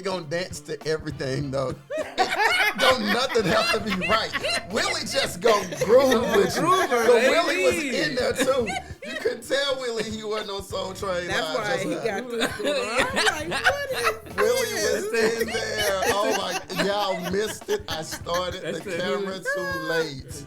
gonna dance to everything though. Don't nothing have to be right. Willie just go groove with you. So Willie was in there too. You couldn't tell Willie he wasn't on Soul Train. That's why he got this going on. I'm like, what is Willie this? was in there. Oh my, y'all missed it. I started the camera too late.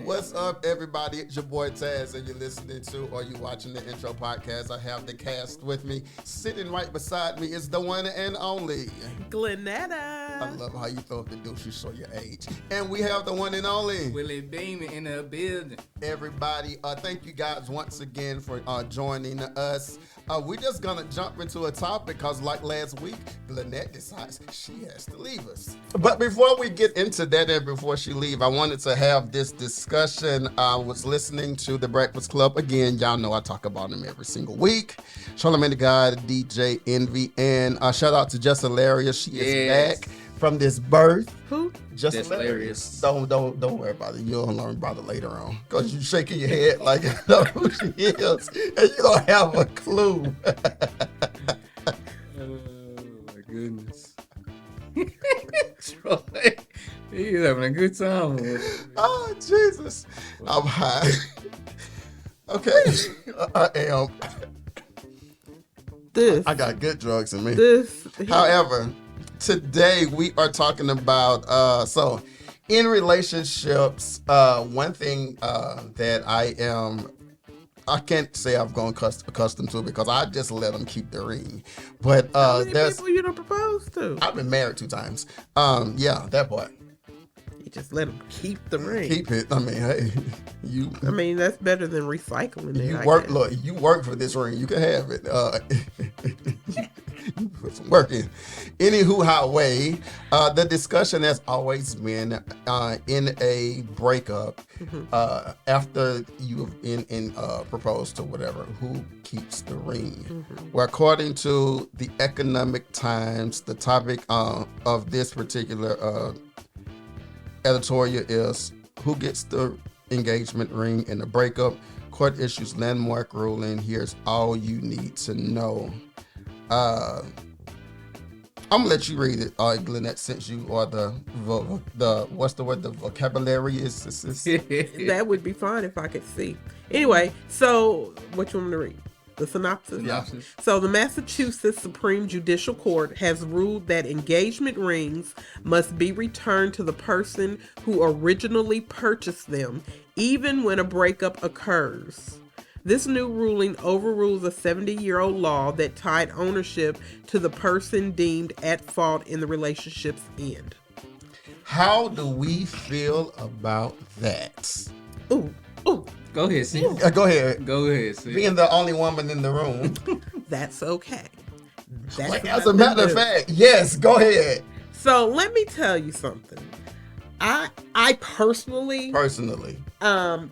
What's up, everybody? It's your boy Tazz, and you're listening to or you watching the intro podcast. I have the cast with me. Sitting right beside me is the one and only Glennette. I love how you throw up the douche, you show your age. And we have the one and only Willie Beamen in the building. Everybody, thank you guys once again for joining us. We're just gonna jump into a topic because like last week, Glennette decides she has to leave us. But before we get into that and before she leave, I wanted to have this discussion. I was listening to The Breakfast Club. Again, y'all know I talk about them every single week. Charlamagne the God, DJ Envy, and shout out to Just Hilarious. She is back from this birth. Who? Just Hilarious. Don't worry about it. You'll learn about it later on. Because you shaking your head like you know who she is. And you don't have a clue. Oh my goodness. Troy, he's having a good time. Oh, Jesus. I'm high. Okay. I am. I got good drugs in me. However, today we are talking about so in relationships, one thing that I can't say I've grown accustomed to because I just let them keep the ring. But there's people you don't propose to. I've been married 2 times. Yeah, that part. You just let them keep the ring. Keep it. I mean, hey, you. I mean, that's better than recycling it. You work. Look, you work for this ring. You can have it. You put some work in. Anywho, highway. The discussion has always been in a breakup after you've proposed to whatever. Who keeps the ring? Well, according to the Economic Times, the topic of this particular editorial is who gets the engagement ring in the breakup. Court issues landmark ruling. Here's all you need to know. I'm gonna let you read it, Glennette, since you are the what's the word? The vocabulary is. That would be fine if I could see. Anyway, so what you want me to read? The synopsis? So the Massachusetts Supreme Judicial Court has ruled that engagement rings must be returned to the person who originally purchased them, even when a breakup occurs. This new ruling overrules a 70-year-old law that tied ownership to the person deemed at fault in the relationship's end. How do we feel about that? Ooh. Go ahead, sis. Go ahead. Go ahead, sis. Being the only woman in the room. That's okay. As a matter of fact, yes, go ahead. So let me tell you something. I personally,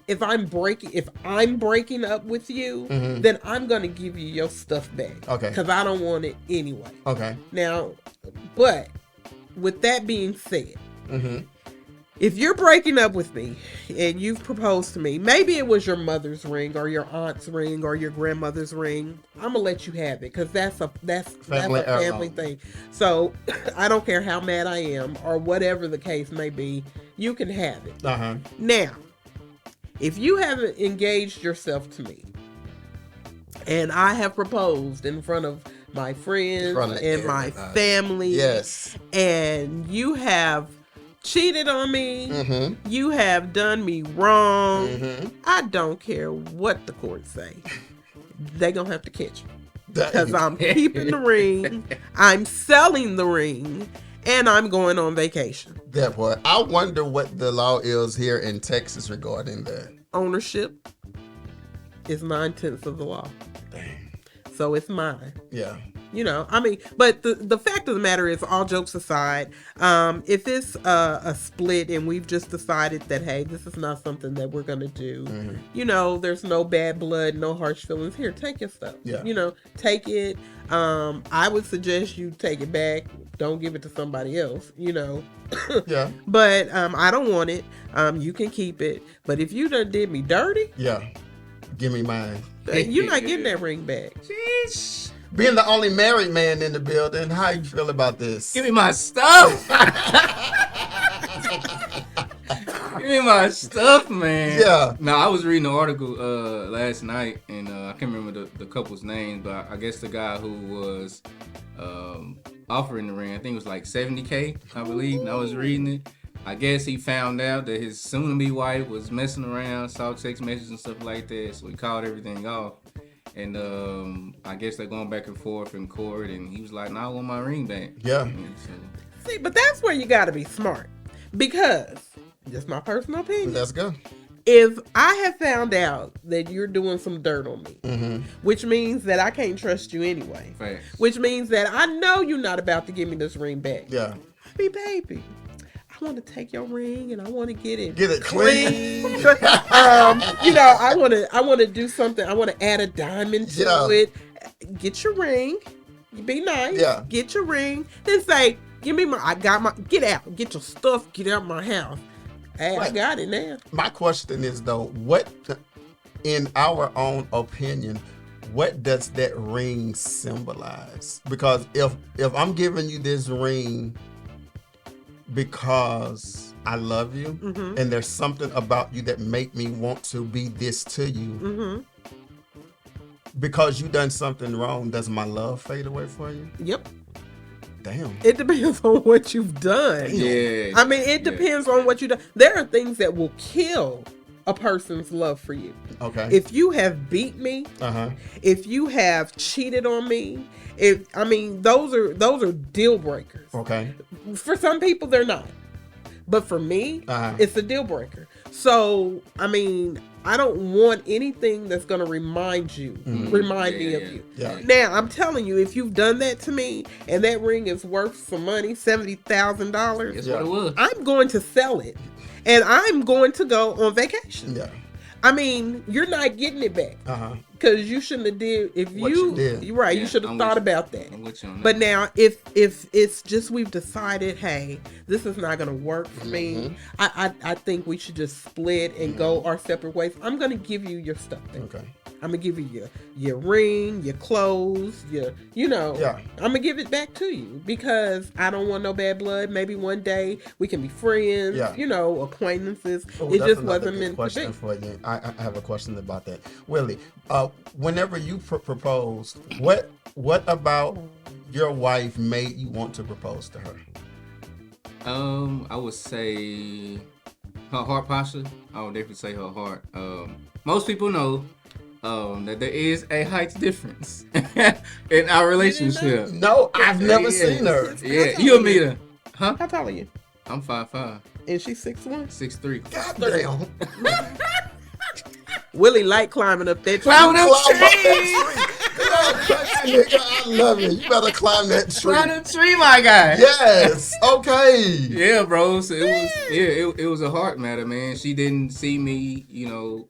if I'm breaking up with you, then I'm gonna give you your stuff back. Okay. Because I don't want it anyway. Okay. Now, but with that being said, if you're breaking up with me and you've proposed to me, maybe it was your mother's ring or your aunt's ring or your grandmother's ring. I'm gonna let you have it because that's a family thing. So I don't care how mad I am or whatever the case may be, you can have it. Now, if you haven't engaged yourself to me and I have proposed in front of my friends and my family, yes, and you have cheated on me, you have done me wrong, I don't care what the court say. They gonna have to catch me. Because I'm keeping the ring, I'm selling the ring, and I'm going on vacation. That part. I wonder what the law is here in Texas regarding that. Ownership is 9/10 of the law. Dang. So it's mine. Yeah. You know, I mean, but the fact of the matter is, all jokes aside, if it's a split and we've just decided that, hey, this is not something that we're going to do, you know, there's no bad blood, no harsh feelings. Here, take your stuff. Yeah. You know, take it. I would suggest you take it back. Don't give it to somebody else, you know. Yeah. But I don't want it. You can keep it. But if you done did me dirty. Yeah. Give me mine. You're not getting that ring back. Being the only married man in the building, how you feel about this? Give me my stuff. Give me my stuff, man. Yeah. No, I was reading an article last night, and I can't remember the couple's name, but I guess the guy who was offering the ring, I think it was like $70K, I believe. And I was reading it. I guess he found out that his soon-to-be wife was messing around, saw text messages and stuff like that, so he called everything off. And I guess they're going back and forth in court, and he was like, "Nah, I want my ring back." Yeah. And so, See, but that's where you got to be smart, because just my personal opinion. Let's go. If I have found out that you're doing some dirt on me, Mm-hmm. which means that I can't trust you anyway, facts. which means that I know you're not about to give me this ring back. Yeah. Baby, I want to take your ring and I want to get it clean. I want to do something. I want to add a diamond to it. Get your ring. You be nice. Yeah. Get your ring. Then say, get out. Get your stuff. Get out of my house. Hey, Right. I got it now. My question is though, what, in our own opinion, what does that ring symbolize? Because if I'm giving you this ring because I love you, Mm-hmm. and there's something about you that make me want to be this to you, Mm-hmm. because you done something wrong, does my love fade away for you? Yep. Damn. It depends on what you've done. Yeah. I mean, it depends on what you've done. There are things that will kill a person's love for you. Okay. If you have beat me, Uh-huh. if you have cheated on me, those are deal breakers. Okay. For some people, they're not, but for me, Uh-huh. it's a deal breaker. So, I don't want anything that's going to remind me of you. Yeah. Now, I'm telling you, if you've done that to me and that ring is worth some money, $70,000, That's Yeah. what it was. I'm going to sell it and I'm going to go on vacation. Yeah. You're not getting it back Uh-huh. because you shouldn't have did. If What you did. you're right, you Yeah, should have I'm thought with you. about that. I'm with you on that. But now, if it's just we've decided, hey, this is not going to work for Mm-hmm. me. I think we should just split and go our separate ways. I'm going to give you your stuff back. Okay. I'm gonna give you your ring, your clothes, Yeah. I'm gonna give it back to you because I don't want no bad blood. Maybe one day we can be friends, Yeah. Acquaintances. Oh, it that's just another wasn't good meant to question be. for you. I have a question about that, Willie. Whenever you proposed, what about your wife made you want to propose to her? I would say her heart posture. I would definitely say her heart. Most people know that there is a height difference in our relationship. No, I've never Yeah. seen her. Yeah, you'll meet her. Huh? How tall are you? I'm 5'5", And she's 6'1". 6'3". God damn. Willie like climbing up that tree. Climb them Climb up trees! Nigga, I love it. You better climb that tree. Climb them tree, my guy. Yes. Okay. Yeah, bro. So it was a heart matter, man. She didn't see me,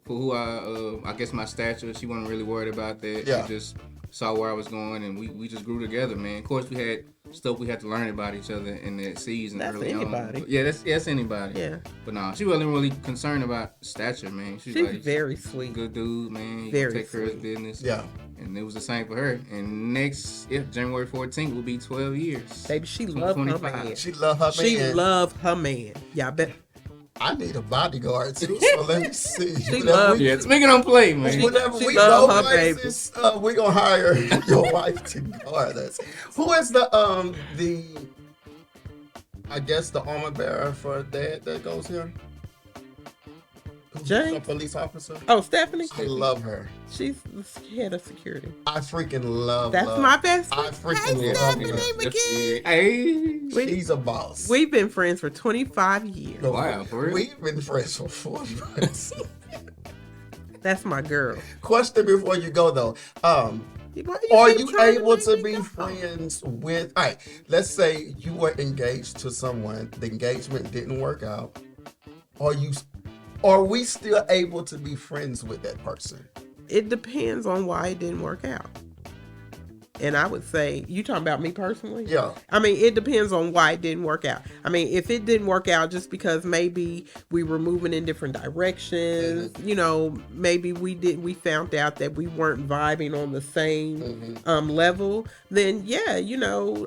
for who I guess my stature. She wasn't really worried about that. Yeah. She just saw where I was going, and we just grew together, man. Of course, we had stuff we had to learn about each other in that season. That's early anybody. on. Yeah, that's anybody. Yeah. But no, she wasn't really concerned about stature, man. She's She's like very sweet. good dude, man. He Very take care of his sweet. business. Yeah. And it was the same for her. And next, January 14th will be 12 years. Baby, she love her 25. man. She love her She man. love her man. Y'all bet. I need a bodyguard too. So let me see. She Whenever love- we- Yeah, speaking on play, man. Whenever she we love go her places, we're gonna hire your wife to guard us. Who is the I guess the armor bearer for Dad that goes here? Who's Jane? a police officer. Oh, Stephanie? I love her. She's the head of security. I freaking love. That's love. my best I friend. freaking Hey, love Stephanie her. McGee. Hey. She's a boss. We've been friends for 25 years. Wow, for real? We've been friends for 4 months. That's my girl. Question before you go though. Why Are keep you trying able make to me be go? friends with? All right, let's say you were engaged to someone. The engagement didn't work out. Are we still able to be friends with that person? It depends on why it didn't work out. And I would say, you talking about me personally? Yeah. I mean, it depends on why it didn't work out. I mean, if it didn't work out just because maybe we were moving in different directions, maybe we found out that we weren't vibing on the same level, then yeah,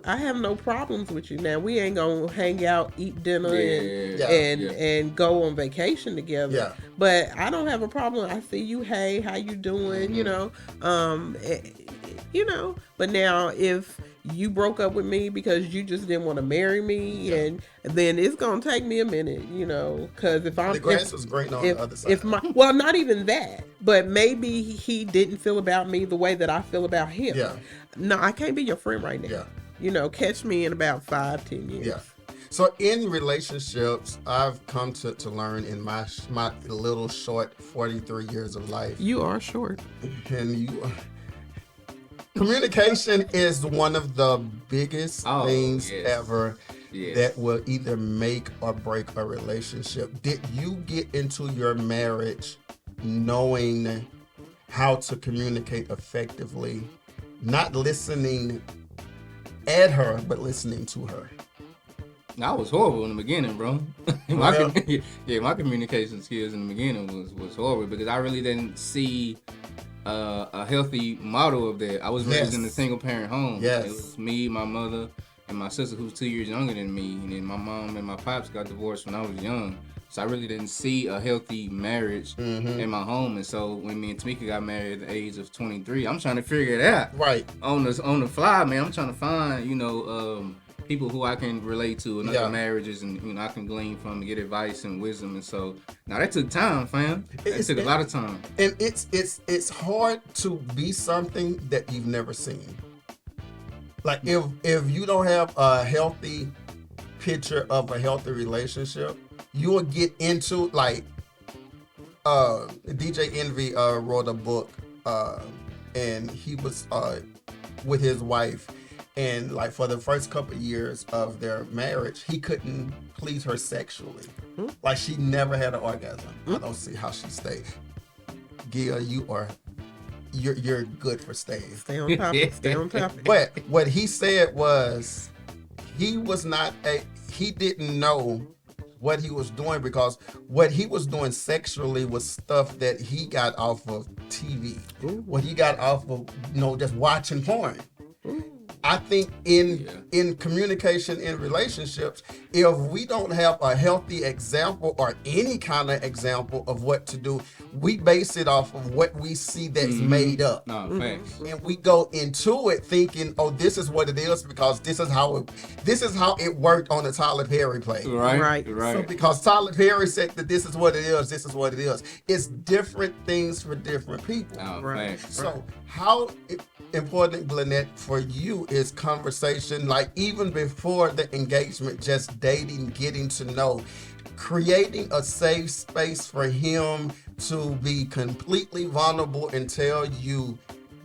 I have no problems with you. Now, we ain't gonna hang out, eat dinner, and go on vacation together. Yeah. But I don't have a problem. I see you. Hey, how you doing? But now if you broke up with me because you just didn't want to marry me, and then it's gonna take me a minute, because if I'm the grass was green on the other side. Not even that, but maybe he didn't feel about me the way that I feel about him. Yeah. No, I can't be your friend right now. Yeah. Catch me in about 5-10 years. Yeah. So in relationships, I've come to learn in my little short 43 years of life. You are short. And communication is one of the biggest things ever that will either make or break a relationship. Did you get into your marriage knowing how to communicate effectively, not listening at her, but listening to her? I was horrible in the beginning, bro. My communication skills in the beginning was horrible because I really didn't see a healthy model of that. I was raised in a single parent home. Yes. It was me, my mother, and my sister who's 2 years younger than me. And then my mom and my pops got divorced when I was young. So I really didn't see a healthy marriage in my home. And so when me and Tamika got married at the age of 23, I'm trying to figure it out. Right. On the fly, man. I'm trying to find, people who I can relate to in other marriages and I can glean from and get advice and wisdom. And so now that took time, fam. It took a lot of time. And it's hard to be something that you've never seen. Like if you don't have a healthy picture of a healthy relationship, you will get into like DJ Envy wrote a book and he was with his wife. And like for the first couple of years of their marriage, he couldn't please her sexually. Like she never had an orgasm. I don't see how she stayed. Gia, you're good for staying. Stay on topic. Stay on topic. But what he said was he didn't know what he was doing because what he was doing sexually was stuff that he got off of TV. What he got off of, just watching porn. I think in communication in relationships, if we don't have a healthy example or any kind of example of what to do, we base it off of what we see that's made up. Thanks. And we go into it thinking, oh, this is what it is because this is how it worked on the Tyler Perry play. Right. So because Tyler Perry said that this is what it is, this is what it is. It's different things for different people. Thanks. So how important, Glennette, for you is conversation, like even before the engagement, just dating, getting to know, creating a safe space for him to be completely vulnerable and tell you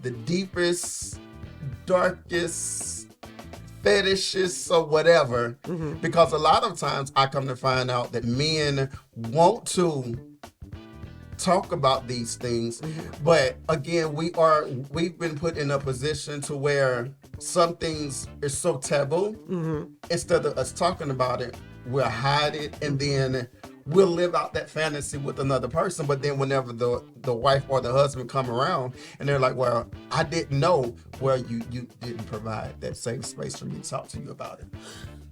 the deepest, darkest fetishes or whatever. Because a lot of times I come to find out that men want to talk about these things, but again, we've been put in a position to where some things are so taboo. Instead of us talking about it, we'll hide it, and then we'll live out that fantasy with another person. But then whenever the wife or the husband come around and they're like, well, I didn't know, well, you didn't provide that safe space for me to talk to you about it.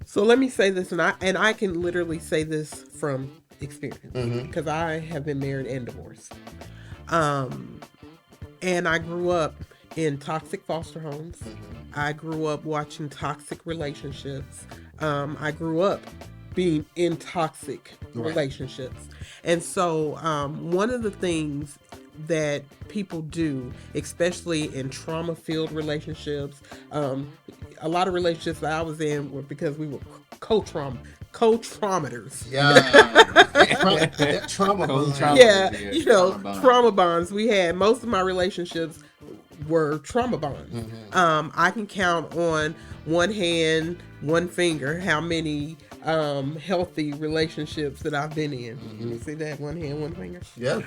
So let me say this, and I can literally say this from experience because I have been married and divorced, and I grew up in toxic foster homes. I grew up watching toxic relationships. I grew up being in toxic relationships, and so one of the things that people do, especially in trauma-filled relationships, a lot of relationships that I was in were because we were co-traumaters. Trauma bonds. Trauma bonds. We had, most of my relationships were trauma bonds. I can count on one hand, one finger, how many healthy relationships that I've been in. You see that? One hand, one finger. Yeah.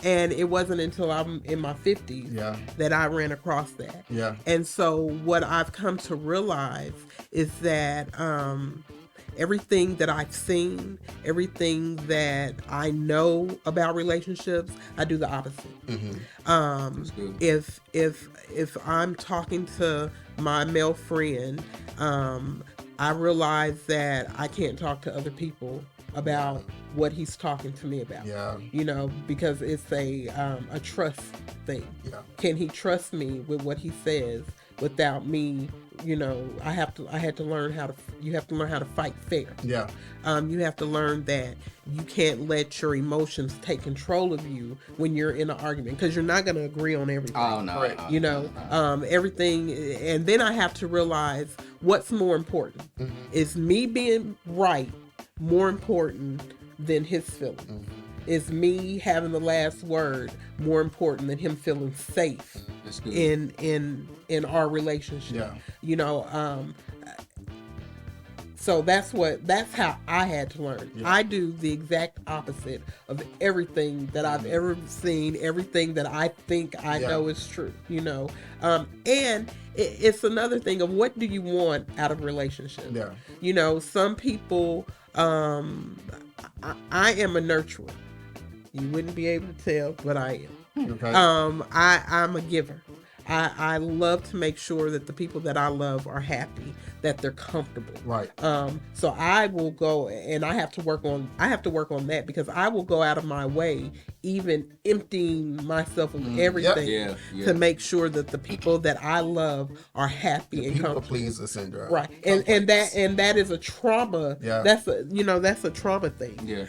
And it wasn't until I'm in my 50s that I ran across that. Yeah. And so what I've come to realize is that everything that I've seen, everything that I know about relationships, I do the opposite. If I'm talking to my male friend, I realize that I can't talk to other people about what he's talking to me about. You know, because it's a trust thing. Can he trust me with what he says without me? You know, you have to learn how to fight fair. You have to learn that you can't let your emotions take control of you when you're in an argument, because you're not going to agree on everything. Oh no. You know, everything. And then I have to realize what's more important. Is me being right more important than his feelings? Is me having the last word more important than him feeling safe in our relationship? You know, so that's how I had to learn. I do the exact opposite of everything that I've ever seen, everything that I think I know is true, you know. And it's another thing of, what do you want out of a relationship? You know, some people, I am a nurturer. You wouldn't be able to tell, but I am. I'm a giver. I love to make sure that the people that I love are happy, that they're comfortable. So I will go, and I have to work on that, because I will go out of my way, even emptying myself of everything to make sure that the people that I love are happy and comfortable. People pleaser syndrome. And that is a trauma. That's a trauma thing.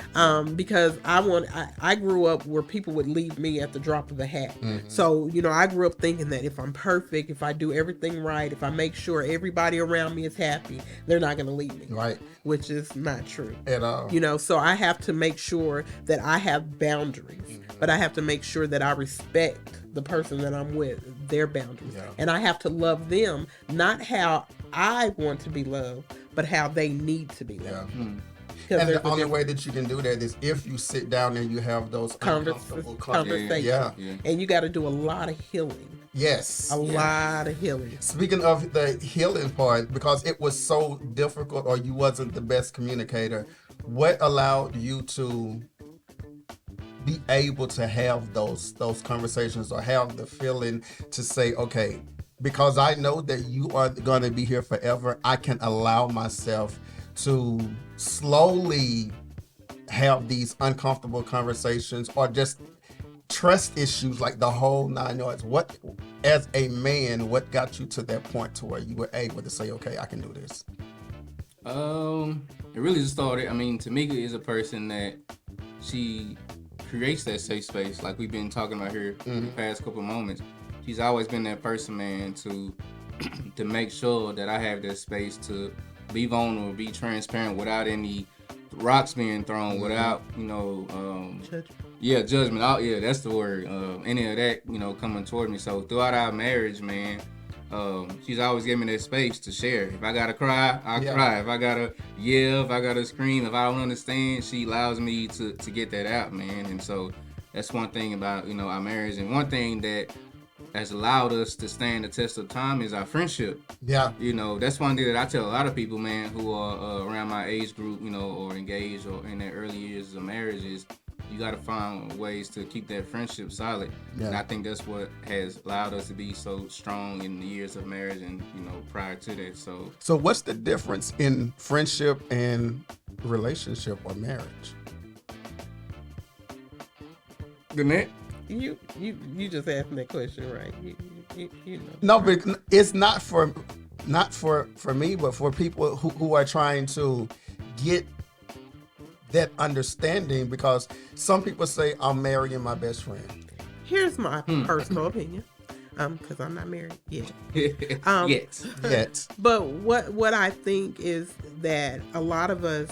Because I grew up where people would leave me at the drop of a hat. So, you know, I grew up thinking that if I'm perfect, if I do everything right, if I make sure everybody around me is happy, they're not going to leave me. Which is not true at all. You know, so I have to make sure that I have boundaries, but I have to make sure that I respect the person that I'm with, their boundaries. And I have to love them, not how I want to be loved, but how they need to be loved. And the only way that you can do that is if you sit down and you have those conversations. And you got to do a lot of healing. A lot of healing. Speaking of the healing part, because it was so difficult, or you wasn't the best communicator, what allowed you to be able to have those conversations, or have the feeling to say, okay, because I know that you are going to be here forever, I can allow myself to slowly have these uncomfortable conversations, or just trust issues, like the whole 9 yards. What, as a man, what got you to that point to where you were able to say, okay, I can do this? It really just started, I mean, Tamika is a person that she creates that safe space, like we've been talking about here in the past couple of moments. She's always been that person, man, to make sure that I have that space to be vulnerable, be transparent, without any rocks being thrown, without, you know, judgment. That's the word. Any of that, you know, coming toward me. So throughout our marriage, man, she's always given me that space to share. If I gotta cry, I'll cry. If I gotta yell, if I gotta scream, if I don't understand, she allows me to get that out, man. And so that's one thing about, you know, our marriage. And one thing that has allowed us to stand the test of time is our friendship. You know, that's one thing that I tell a lot of people, man, who are around my age group, you know, or engaged or in their early years of marriage, is you got to find ways to keep that friendship solid. And I think that's what has allowed us to be so strong in the years of marriage and, you know, prior to that. So what's the difference in friendship and relationship or marriage? Glennette? You just asked me that question, right? You know. No, but it's not for me, but for people who are trying to get that understanding, because some people say, I'm marrying my best friend. Here's my personal opinion, because I'm not married yet. Yet. But what I think is that a lot of us,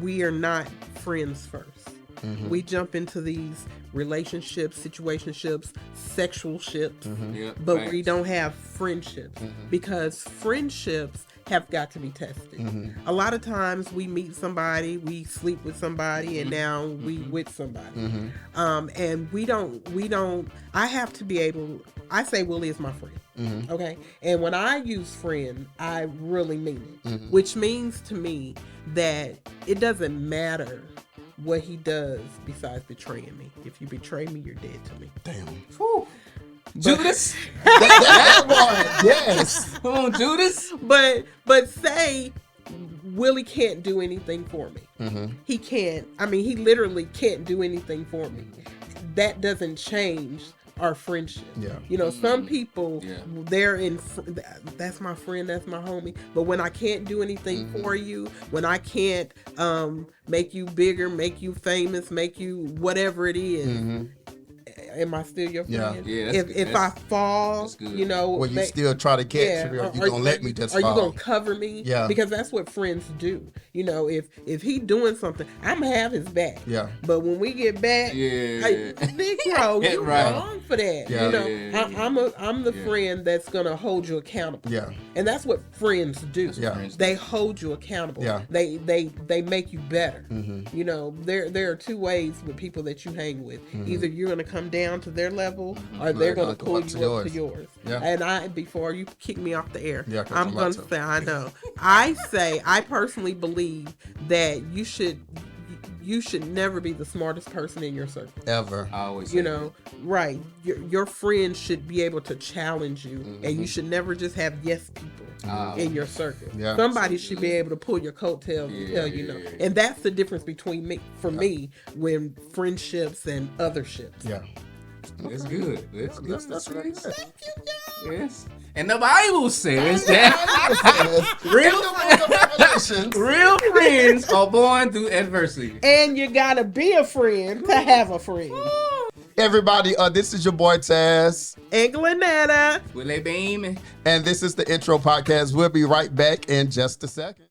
we are not friends first. We jump into these relationships, situationships, sexual ships, but we don't have friendships, because friendships have got to be tested. A lot of times we meet somebody, we sleep with somebody, and now we with somebody. And we don't, I have to be able, I say Willie is my friend. Okay. And when I use friend, I really mean it, which means to me that it doesn't matter what he does besides betraying me. If you betray me, you're dead to me. Damn. Whew. Judas. That one, yes. Come on, Judas. But say Willie can't do anything for me. He can't. I mean, he literally can't do anything for me. That doesn't change our friendship. Yeah. You know, some people, they're in, that's my friend, that's my homie. But when I can't do anything for you, when I can't make you bigger, make you famous, make you whatever it is, am I still your friend? Yeah, if I fall, you know, well, you still try to catch me, or you gonna let me just fall? Are you gonna cover me? Yeah, because that's what friends do. You know, if he doing something, I'm gonna have his back. Yeah. But when we get back, Negro, you wrong for that. Yeah. You know, I'm the friend that's gonna hold you accountable. Yeah. And that's what friends do. Yeah. They hold you accountable. Yeah. They make you better. You know, there are two ways with people that you hang with. Either you're gonna come down to their level, or they're going to pull you up to yours. Yeah. And before you kick me off the air, I'm going to say, I know. I personally believe that you should never be the smartest person in your circle. Ever. I always you know, right. Your friends should be able to challenge you, and you should never just have yes people in your circle. Yeah. Somebody should be able to pull your coattails and tell you no. And that's the difference between me, me, when friendships and other ships. Yeah. That's good. That's really good. Thank you, guys. Yes. And the Bible says that real friends are born through adversity. And you gotta be a friend to have a friend. Everybody, this is your boy Tazz and Glennette, Willie Beamen, and this is the intro podcast. We'll be right back in just a second.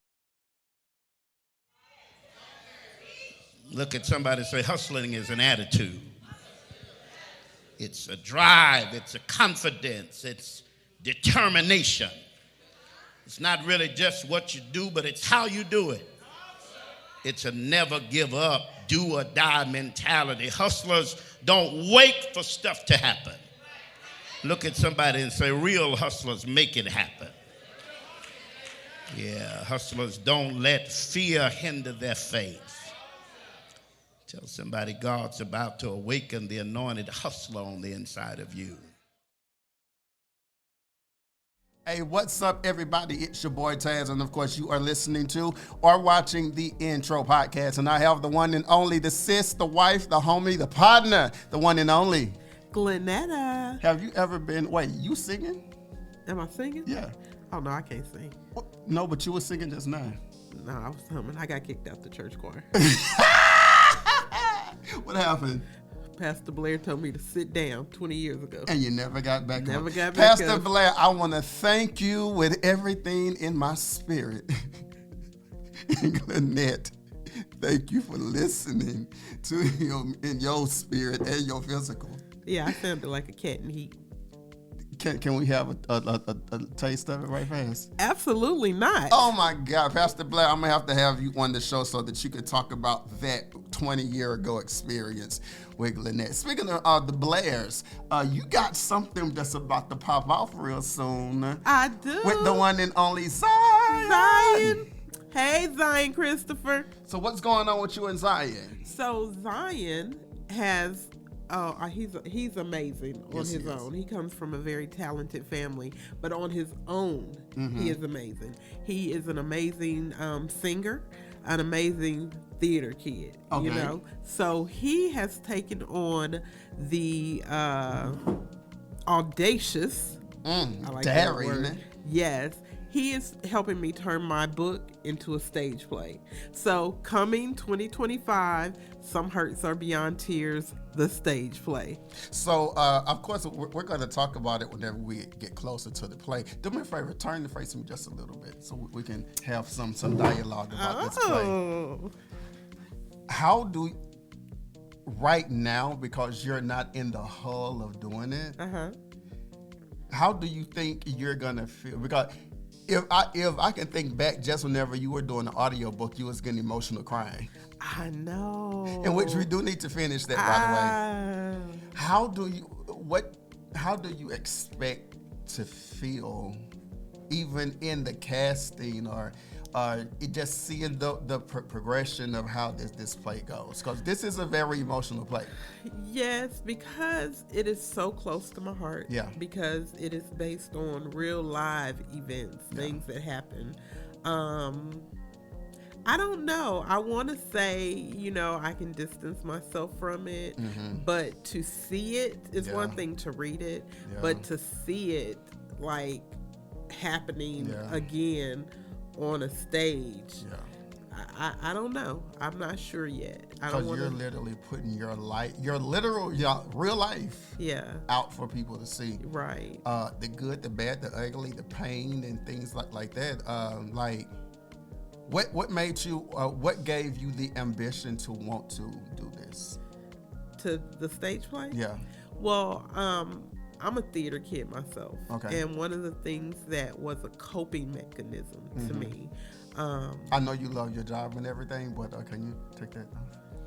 Look at somebody and say, hustling is an attitude. It's a drive, it's a confidence, it's determination. It's not really just what you do, but it's how you do it. It's a never give up, do or die mentality. Hustlers don't wait for stuff to happen. Look at somebody and say, real hustlers make it happen. Yeah, hustlers don't let fear hinder their faith. Tell somebody God's about to awaken the anointed hustler on the inside of you. Hey, what's up, everybody? It's your boy Tazz, and of course, you are listening to or watching the intro podcast. And I have the one and only, the sis, the wife, the homie, the partner, the one and only Glennette. Have you ever been? Wait, you singing? Am I singing? Yeah. Oh no, I can't sing. No, but you were singing just now. No, I was humming. I got kicked out the church choir. What happened? Pastor Blair told me to sit down 20 years ago. And you never got back Never up. got back Pastor up. Blair, I want to thank you with everything in my spirit. And Glennette, thank you for listening to him in your spirit and your physical. Yeah, I sounded like a cat in heat. Can we have a taste of it right fast? Absolutely not. Oh my God, Pastor Blair, I'm gonna have you on the show so that you could talk about that 20-year ago experience with Glennette. Speaking of the Blairs, you got something that's about to pop off real soon. I do. With the one and only Zion. Hey, Zion Cristopher. So what's going on with you and Zion? So Zion has. He's amazing on his own. He comes from a very talented family, but on his own, he is amazing. He is an amazing singer, an amazing theater kid. Okay. You know, so he has taken on the audacious. I like daring. That word. Yes. He is helping me turn my book into a stage play. So coming 2025, Some Hurts Are Beyond Tears, the stage play. So, of course, we're going to talk about it whenever we get closer to the play. Do me a favor, turn the face to me just a little bit so we can have some dialogue about this play. How do, right now, because you're not in the hull of doing it, how do you think you're going to feel? Because If I can think back, just whenever you were doing the audiobook, you was getting emotional crying. I know. In which we do need to finish that, by the way. How do you expect to feel, even in the casting, or just seeing the progression of how this play goes? Because this is a very emotional play. Yes, because it is so close to my heart. Yeah. Because it is based on real live events, things that happen. I don't know. I want to say, I can distance myself from it, but to see it is one thing, to read it, but to see it like happening again on a stage. I don't know. I'm not sure yet. Because you're literally putting your real life out for people to see. Right. The good, the bad, the ugly, the pain, and things like that. What made you? What gave you the ambition to want to do this? To the stage play? Yeah. Well, I'm a theater kid myself. Okay. And one of the things that was a coping mechanism to me. I know you love your job and everything, but can you take that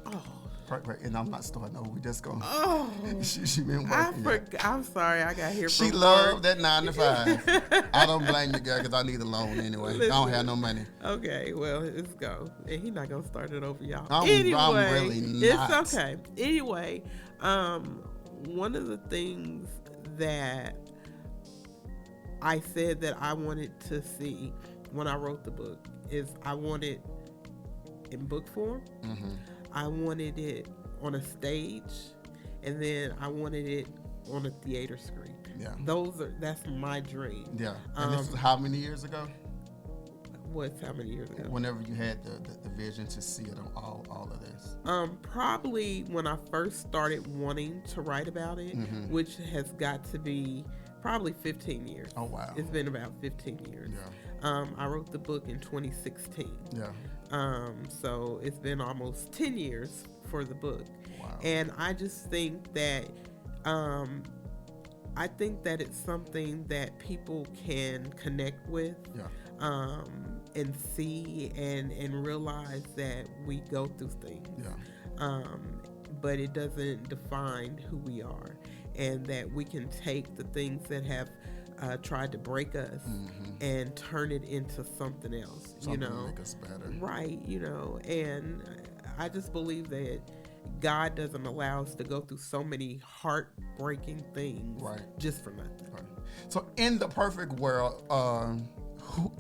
off? Oh. Right, and I'm not starting over. We just going. Oh. she been working. I'm sorry. I got here. She loved that 9 to 5. I don't blame you, girl, because I need a loan anyway. Listen, I don't have no money. Okay, well, it's go. And he's not gonna start it over, y'all. I'm really not. It's okay. Anyway, one of the things that I said that I wanted to see when I wrote the book is I wanted in book form. I wanted it on a stage, and then I wanted it on a theater screen. Yeah. That's my dream. Yeah. And this is how many years ago? What's how many years ago? Whenever you had the vision to see it on all of this. Probably when I first started wanting to write about it, which has got to be probably 15 years. Oh, wow. It's been about 15 years. Yeah. I wrote the book in 2016. Yeah. So it's been almost 10 years for the book. Wow. And I just think that it's something that people can connect with. Yeah. And see and realize that we go through things. Yeah. But it doesn't define who we are, and that we can take the things that have tried to break us and turn it into something else. Something to make us better. Right. And I just believe that God doesn't allow us to go through so many heartbreaking things just for nothing. Right. So in the perfect world,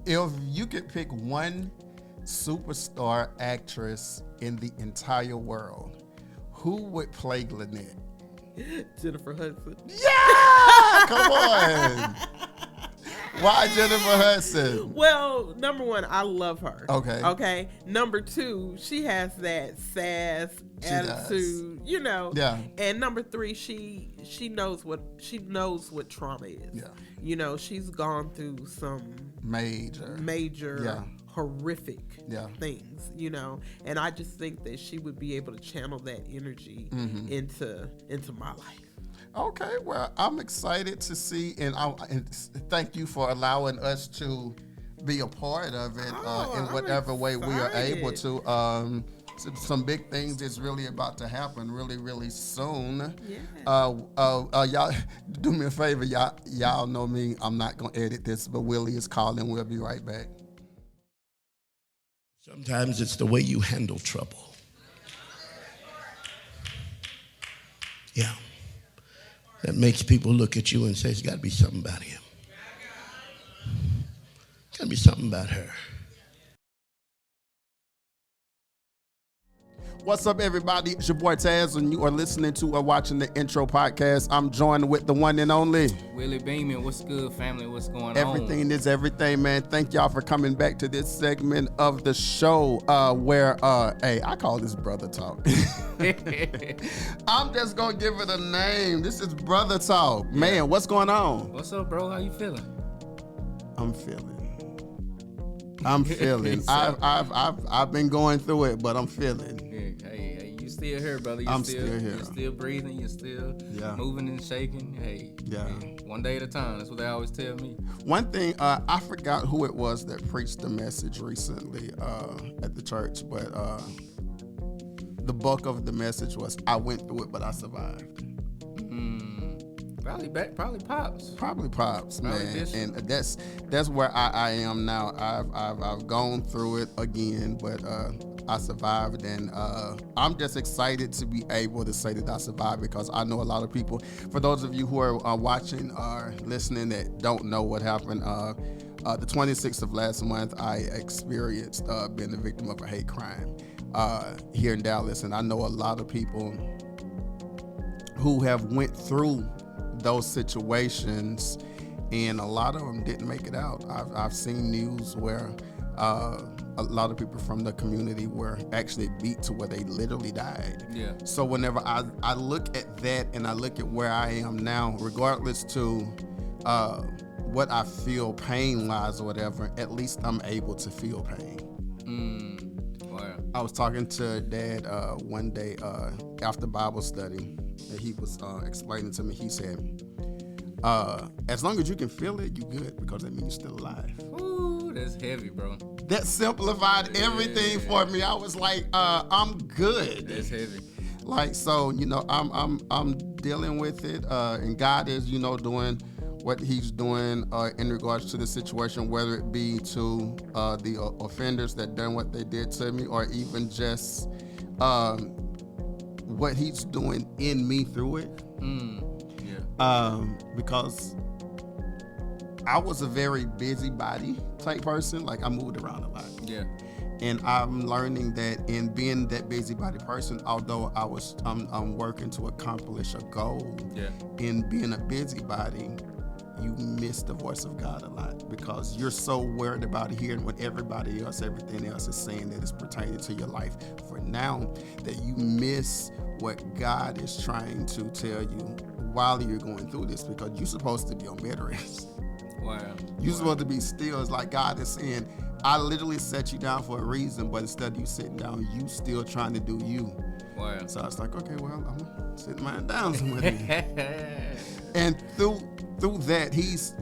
if you could pick one superstar actress in the entire world, who would play Glennette? Jennifer Hudson. Yeah! Come on. Why Jennifer Hudson? Well, number one, I love her. Okay. Number two, she has that sass attitude, Yeah. And number three, she knows what trauma is. Yeah. She's gone through some major horrific things, and I just think that she would be able to channel that energy into my life. Okay, well, I'm excited to see, and thank you for allowing us to be a part of it in whatever way we are able to. Some big things is really about to happen really, really soon. Yeah. Y'all, do me a favor, y'all know me. I'm not gonna edit this, but Willie is calling. We'll be right back. Sometimes it's the way you handle trouble. Yeah. That makes people look at you and say, there's got to be something about him. Got to be something about her. What's up, everybody? It's your boy Tazz, and you are listening to or watching the Intro Podcast. I'm joined with the one and only Willie Beamen. What's good, family? What's going on? Everything is everything, man. Thank y'all for coming back to this segment of the show where, I call this Brother Talk. I'm just going to give it a name. This is Brother Talk. Man, what's going on? What's up, bro? How you feeling? I'm feeling. I've been going through it, but I'm feeling. Hey, still here, brother. I'm still here. You're still breathing. You're still moving and shaking. Hey, one day at a time. That's what they always tell me. One thing, I forgot who it was that preached the message recently at the church, but the bulk of the message was, I went through it, but I survived. Probably Pops. Probably Pops, man. Bishop. And that's where I am now. I've gone through it again, but I survived, and I'm just excited to be able to say that I survived, because I know a lot of people, for those of you who are watching or listening that don't know what happened, the 26th of last month, I experienced being the victim of a hate crime here in Dallas, and I know a lot of people who have went through those situations, and a lot of them didn't make it out. I've seen news where a lot of people from the community were actually beat to where they literally died. Yeah. So whenever I look at that and I look at where I am now, regardless to what I feel pain-wise or whatever, at least I'm able to feel pain. Wow. I was talking to Dad one day after Bible study, and he was explaining to me, he said, as long as you can feel it, you good, because that means you're still alive. Ooh, that's heavy, bro. That simplified everything for me. I was like, I'm good. That's heavy. Like, so, I'm dealing with it, and God is, doing what he's doing in regards to the situation, whether it be to the offenders that done what they did to me, or even just what he's doing in me through it. Because I was a very busybody type person. Like, I moved around a lot. Yeah. And I'm learning that in being that busybody person, although I'm working to accomplish a goal, in being a busybody, you miss the voice of God a lot, because you're so worried about hearing what everything else is saying that is pertaining to your life for now, that you miss what God is trying to tell you while you're going through this, because you're supposed to be on bed rest. Wow. You're supposed to be still. It's like God is saying, I literally set you down for a reason, but instead of you sitting down, you still trying to do you. Wow. So I was like, okay, well, I'm gonna sit mine down somewhere. And through that, he's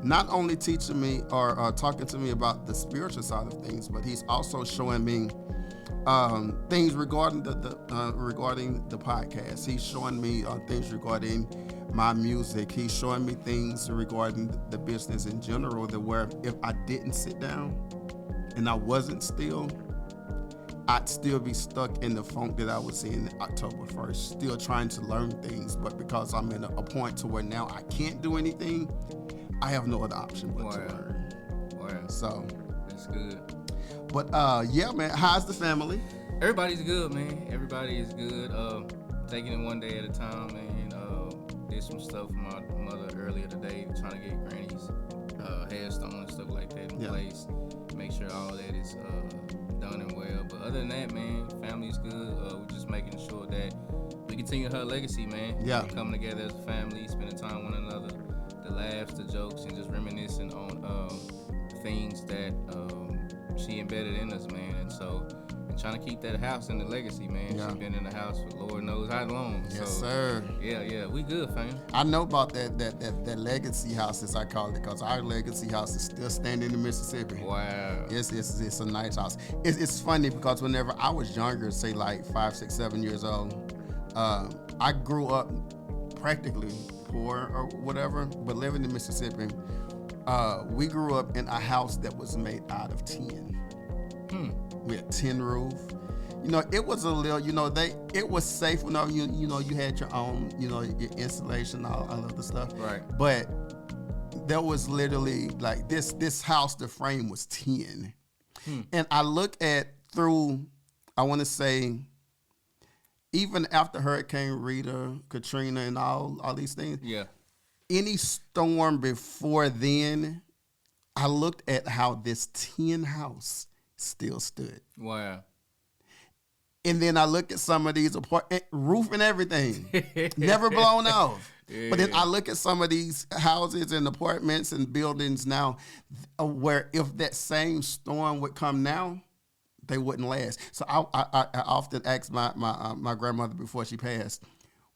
not only teaching me or talking to me about the spiritual side of things, but he's also showing me things regarding the podcast. He's showing me things regarding my music. He's showing me things regarding the business in general, that where if I didn't sit down and I wasn't still, I'd still be stuck in the funk that I was in October 1st, still trying to learn things. But because I'm in a point to where now I can't do anything, I have no other option but to learn. Wow. So that's good. But yeah, man, how's the family? Everybody's good, man. Everybody is good. Taking it one day at a time, man. Did some stuff for my mother earlier today, trying to get Granny's headstone and stuff like that in place. Make sure all that is done and well. But other than that, man, family's good. We're just making sure that we continue her legacy, man. Yeah. We coming together as a family, spending time with one another, the laughs, the jokes, and just reminiscing on things that she embedded in us, man. And so, trying to keep that house in the legacy, man. Yeah. She's been in the house for Lord knows how long. Yes, sir. Yeah, we good, fam. I know about that legacy house, as I call it, because our legacy house is still standing in Mississippi. Wow. It's a nice house. It's funny because whenever I was younger, say like 5, 6, 7 years old, I grew up practically poor or whatever, but living in Mississippi, we grew up in a house that was made out of tin. We had tin roof. It was a little, it was safe enough. You had your own, your insulation, all of the stuff. Right. But there was literally like this house, the frame was tin. And I look at through, I want to say, even after Hurricane Rita, Katrina, and all these things. Yeah. Any storm before then, I looked at how this tin house still stood. Wow. And then I look at some of these roof and everything, never blown off. Yeah. But then I look at some of these houses and apartments and buildings now, where if that same storm would come now, they wouldn't last. So I often ask my grandmother before she passed,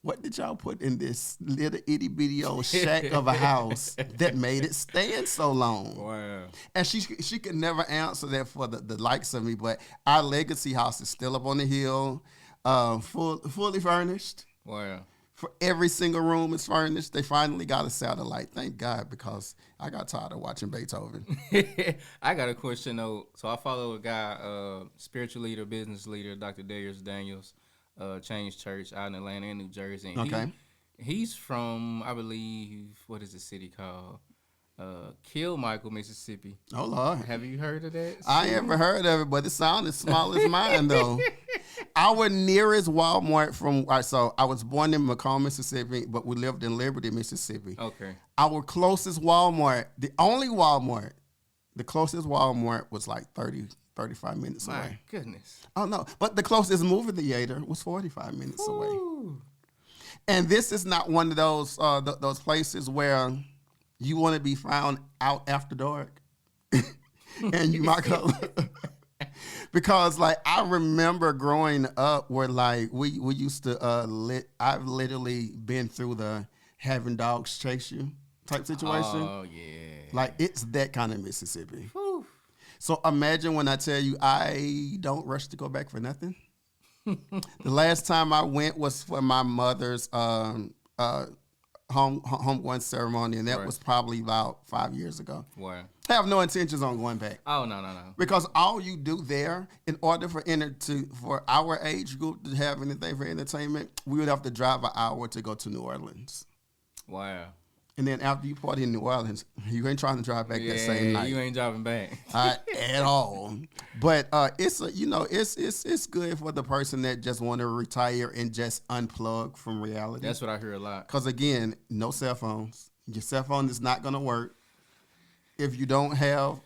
what did y'all put in this little itty bitty old shack of a house that made it stand so long? Wow. And she could never answer that for the likes of me, but our legacy house is still up on the hill, fully furnished. Wow. For every single room is furnished. They finally got a satellite. Thank God, because I got tired of watching Beethoven. I got a question though. So I follow a guy, spiritual leader, business leader, Dr. Darius Daniels, Change Church out in Atlanta and New Jersey. And Okay. He's from, I believe, what is the city called? Michael, Mississippi. Oh, Lord. Have you heard of that? I ain't ever heard of it, but it sounded small as mine, though. Our nearest Walmart so I was born in Macomb, Mississippi, but we lived in Liberty, Mississippi. Okay. Our closest Walmart, the closest Walmart was like 35 minutes My away. goodness. Oh, no. But the closest movie theater was 45 minutes away. Ooh. And this is not one of those places where you want to be found out after dark. And you might go. Because like I remember growing up where like we used to I've literally been through the having dogs chase you type situation. Oh yeah. Like it's that kind of Mississippi. Whew. So imagine when I tell you I don't rush to go back for nothing. The last time I went was for my mother's homegoing ceremony, and that was probably about 5 years ago. Wow. I have no intentions on going back. Oh no. Because all you do there, in order for our age group to have anything for entertainment, we would have to drive an hour to go to New Orleans. Wow. And then after you party in New Orleans, you ain't trying to drive back that same night. You ain't driving back At all. But it's good for the person that just want to retire and just unplug from reality. That's what I hear a lot. Because again, no cell phones. Your cell phone is not going to work if you don't have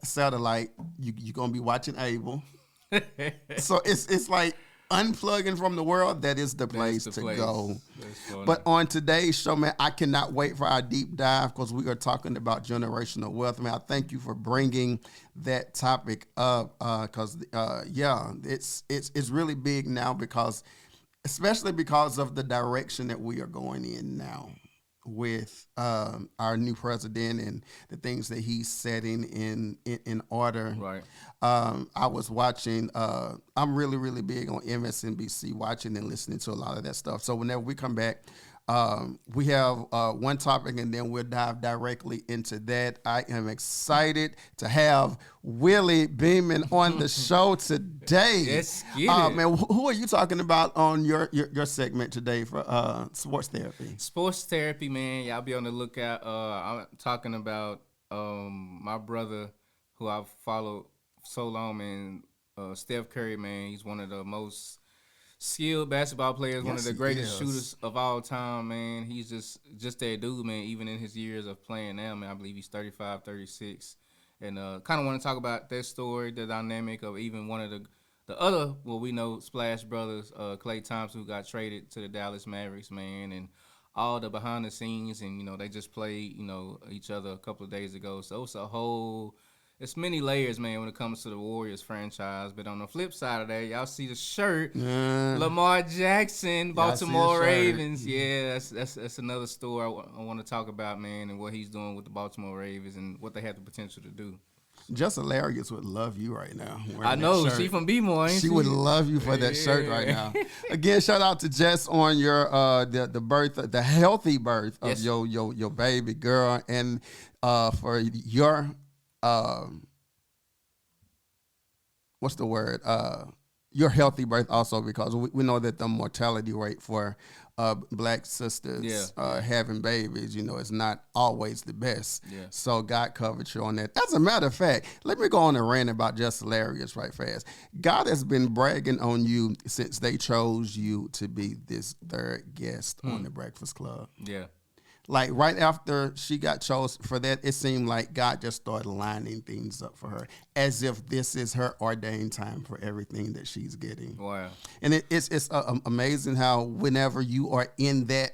satellite. You're going to be watching Abel. So it's like unplugging from the world. That is the place to go. But on today's show, man, I cannot wait for our deep dive because we are talking about generational wealth. Man, I thank you for bringing that topic up because it's really big now especially because of the direction that we are going in now with our new president and the things that he's setting in order. Right. I was watching, I'm really, really big on MSNBC, watching and listening to a lot of that stuff. So whenever we come back, we have one topic and then we'll dive directly into that. I am excited to have Willie Beamen on the show today. Yes, get it. Man, who are you talking about on your segment today for sports therapy? Sports therapy, man. Y'all be on the lookout. I'm talking about my brother who I've followed so long, man. Steph Curry, man. He's one of the most skilled basketball players, one of the greatest shooters of all time, man. He's just that dude, man, even in his years of playing now, man. I believe he's 35, 36. And kind of want to talk about that story, the dynamic of even one of the other, well, we know Splash Brothers, Klay Thompson, who got traded to the Dallas Mavericks, man, and all the behind the scenes. And, they just played, each other a couple of days ago. So it's many layers, man, when it comes to the Warriors franchise. But on the flip side of that, y'all see the shirt, Lamar Jackson, Baltimore Ravens. Yeah, that's another story I want to talk about, man, and what he's doing with the Baltimore Ravens and what they have the potential to do. Just Hilarious would love you right now. I know. She from B-More, ain't she? She would love you for that shirt right now. Again, shout out to Jess on your the birth, the healthy birth of your baby girl, and for your what's the word? Your healthy birth also, because we know that the mortality rate for black sisters having babies, is not always the best. Yeah. So God covered you on that. As a matter of fact, let me go on a rant about Just Hilarious right fast. God has been bragging on you since they chose you to be this third guest on the Breakfast Club. Yeah. Like right after she got chosen for that, it seemed like God just started lining things up for her as if this is her ordained time for everything that she's getting. Wow. And it's amazing how whenever you are in that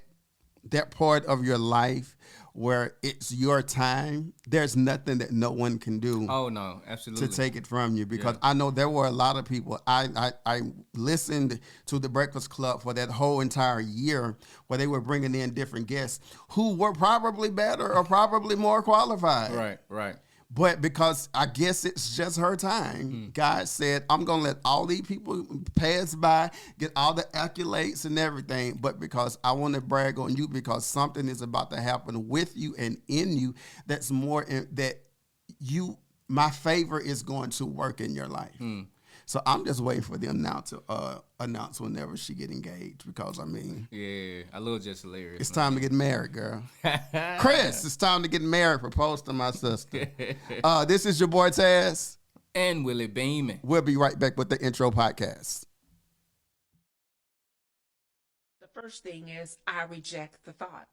that part of your life where it's your time, there's nothing that no one can do. Oh no, absolutely. To take it from you, because I know there were a lot of people. I listened to the Breakfast Club for that whole entire year, where they were bringing in different guests who were probably better or probably more qualified. Right. But because I guess it's just her time, God said, I'm going to let all these people pass by, get all the accolades and everything. But because I want to brag on you, because something is about to happen with you and in you that's more that you, my favor is going to work in your life. So I'm just waiting for them now to announce whenever she get engaged, because I mean, yeah, I love just hilarious. It's time to get married, girl. Chris, it's time to get married. Propose to my sister. This is your boy Tazz and Willie Beamen. We'll be right back with the intro podcast. The first thing is I reject the thought.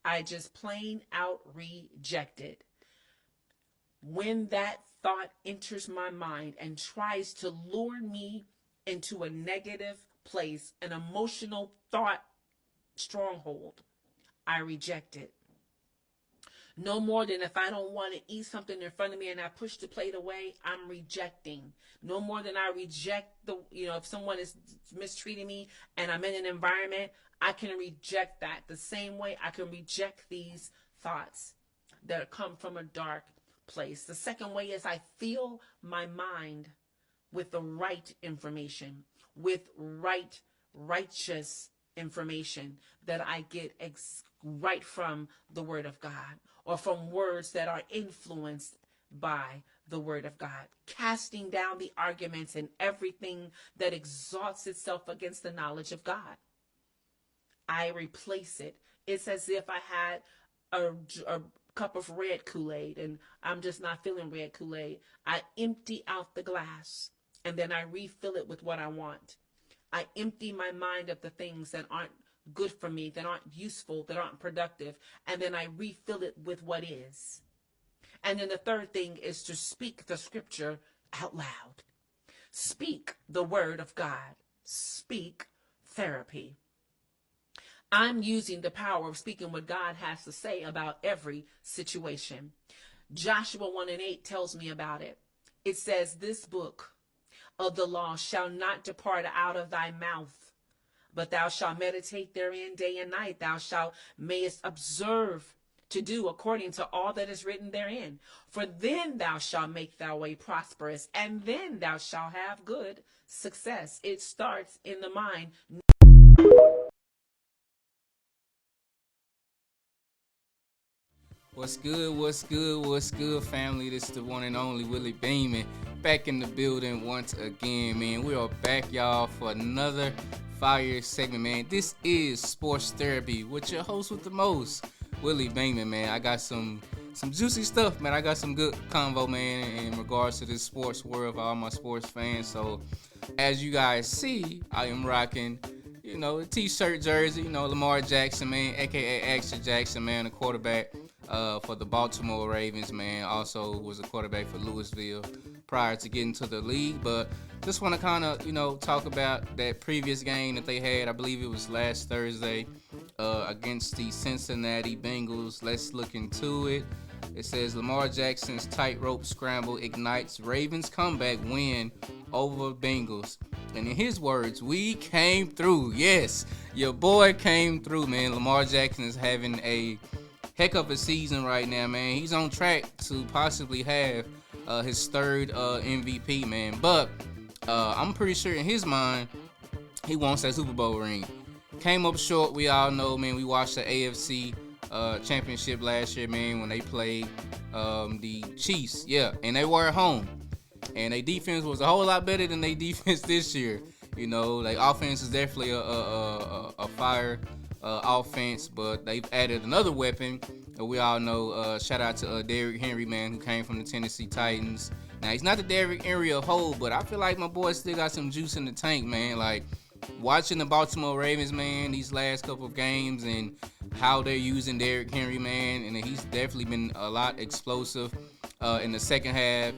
I just plain out reject it. When that thought enters my mind and tries to lure me into a negative place, an emotional thought stronghold, I reject it. No more than if I don't want to eat something in front of me and I push the plate away, I'm rejecting. No more than I reject if someone is mistreating me and I'm in an environment, I can reject that. The same way I can reject these thoughts that come from a dark place. The second way is I fill my mind with the right information, with righteous information that I get right from the Word of God, or from words that are influenced by the Word of God, casting down the arguments and everything that exalts itself against the knowledge of God. I replace it. It's as if I had a cup of red Kool-Aid and I'm just not feeling red Kool-Aid. I empty out the glass and then I refill it with what I want. I empty my mind of the things that aren't good for me, that aren't useful, that aren't productive, and then I refill it with what is. And then the third thing is to speak the scripture out loud. Speak the word of God. Speak therapy. I'm using the power of speaking what God has to say about every situation. Joshua 1:8 tells me about it. It says, this book of the law shall not depart out of thy mouth, but thou shalt meditate therein day and night. Thou mayest observe to do according to all that is written therein. For then thou shalt make thy way prosperous, and then thou shalt have good success. It starts in the mind. What's good, family? This is the one and only Willie Beamen, back in the building once again, man. We are back, y'all, for another fire segment, man. This is Sports Therapy with your host with the most, Willie Beamen, man. I got some juicy stuff, man. I got some good convo, man, in regards to this sports world for all my sports fans. So, as you guys see, I am rocking, a t-shirt jersey, Lamar Jackson, man, a.k.a. Action Jackson, man, the quarterback for the Baltimore Ravens, man. Also was a quarterback for Louisville prior to getting to the league. But just want to kind of, talk about that previous game that they had. I believe it was last Thursday against the Cincinnati Bengals. Let's look into it. It says Lamar Jackson's tightrope scramble ignites Ravens comeback win over Bengals. And in his words, we came through. Yes, your boy came through, man. Lamar Jackson is having a heck of a season right now, man. He's on track to possibly have his third MVP, man. But I'm pretty sure in his mind, he wants that Super Bowl ring. Came up short, we all know, man. We watched the AFC championship last year, man, when they played the Chiefs. Yeah, and they were at home. And their defense was a whole lot better than their defense this year. Their offense is definitely a fire offense, but they've added another weapon. We all know, shout out to Derrick Henry, man, who came from the Tennessee Titans. Now, he's not the Derrick Henry of old, but I feel like my boy still got some juice in the tank, man. Like, watching the Baltimore Ravens, man, these last couple of games and how they're using Derrick Henry, man, and he's definitely been a lot explosive in the second half,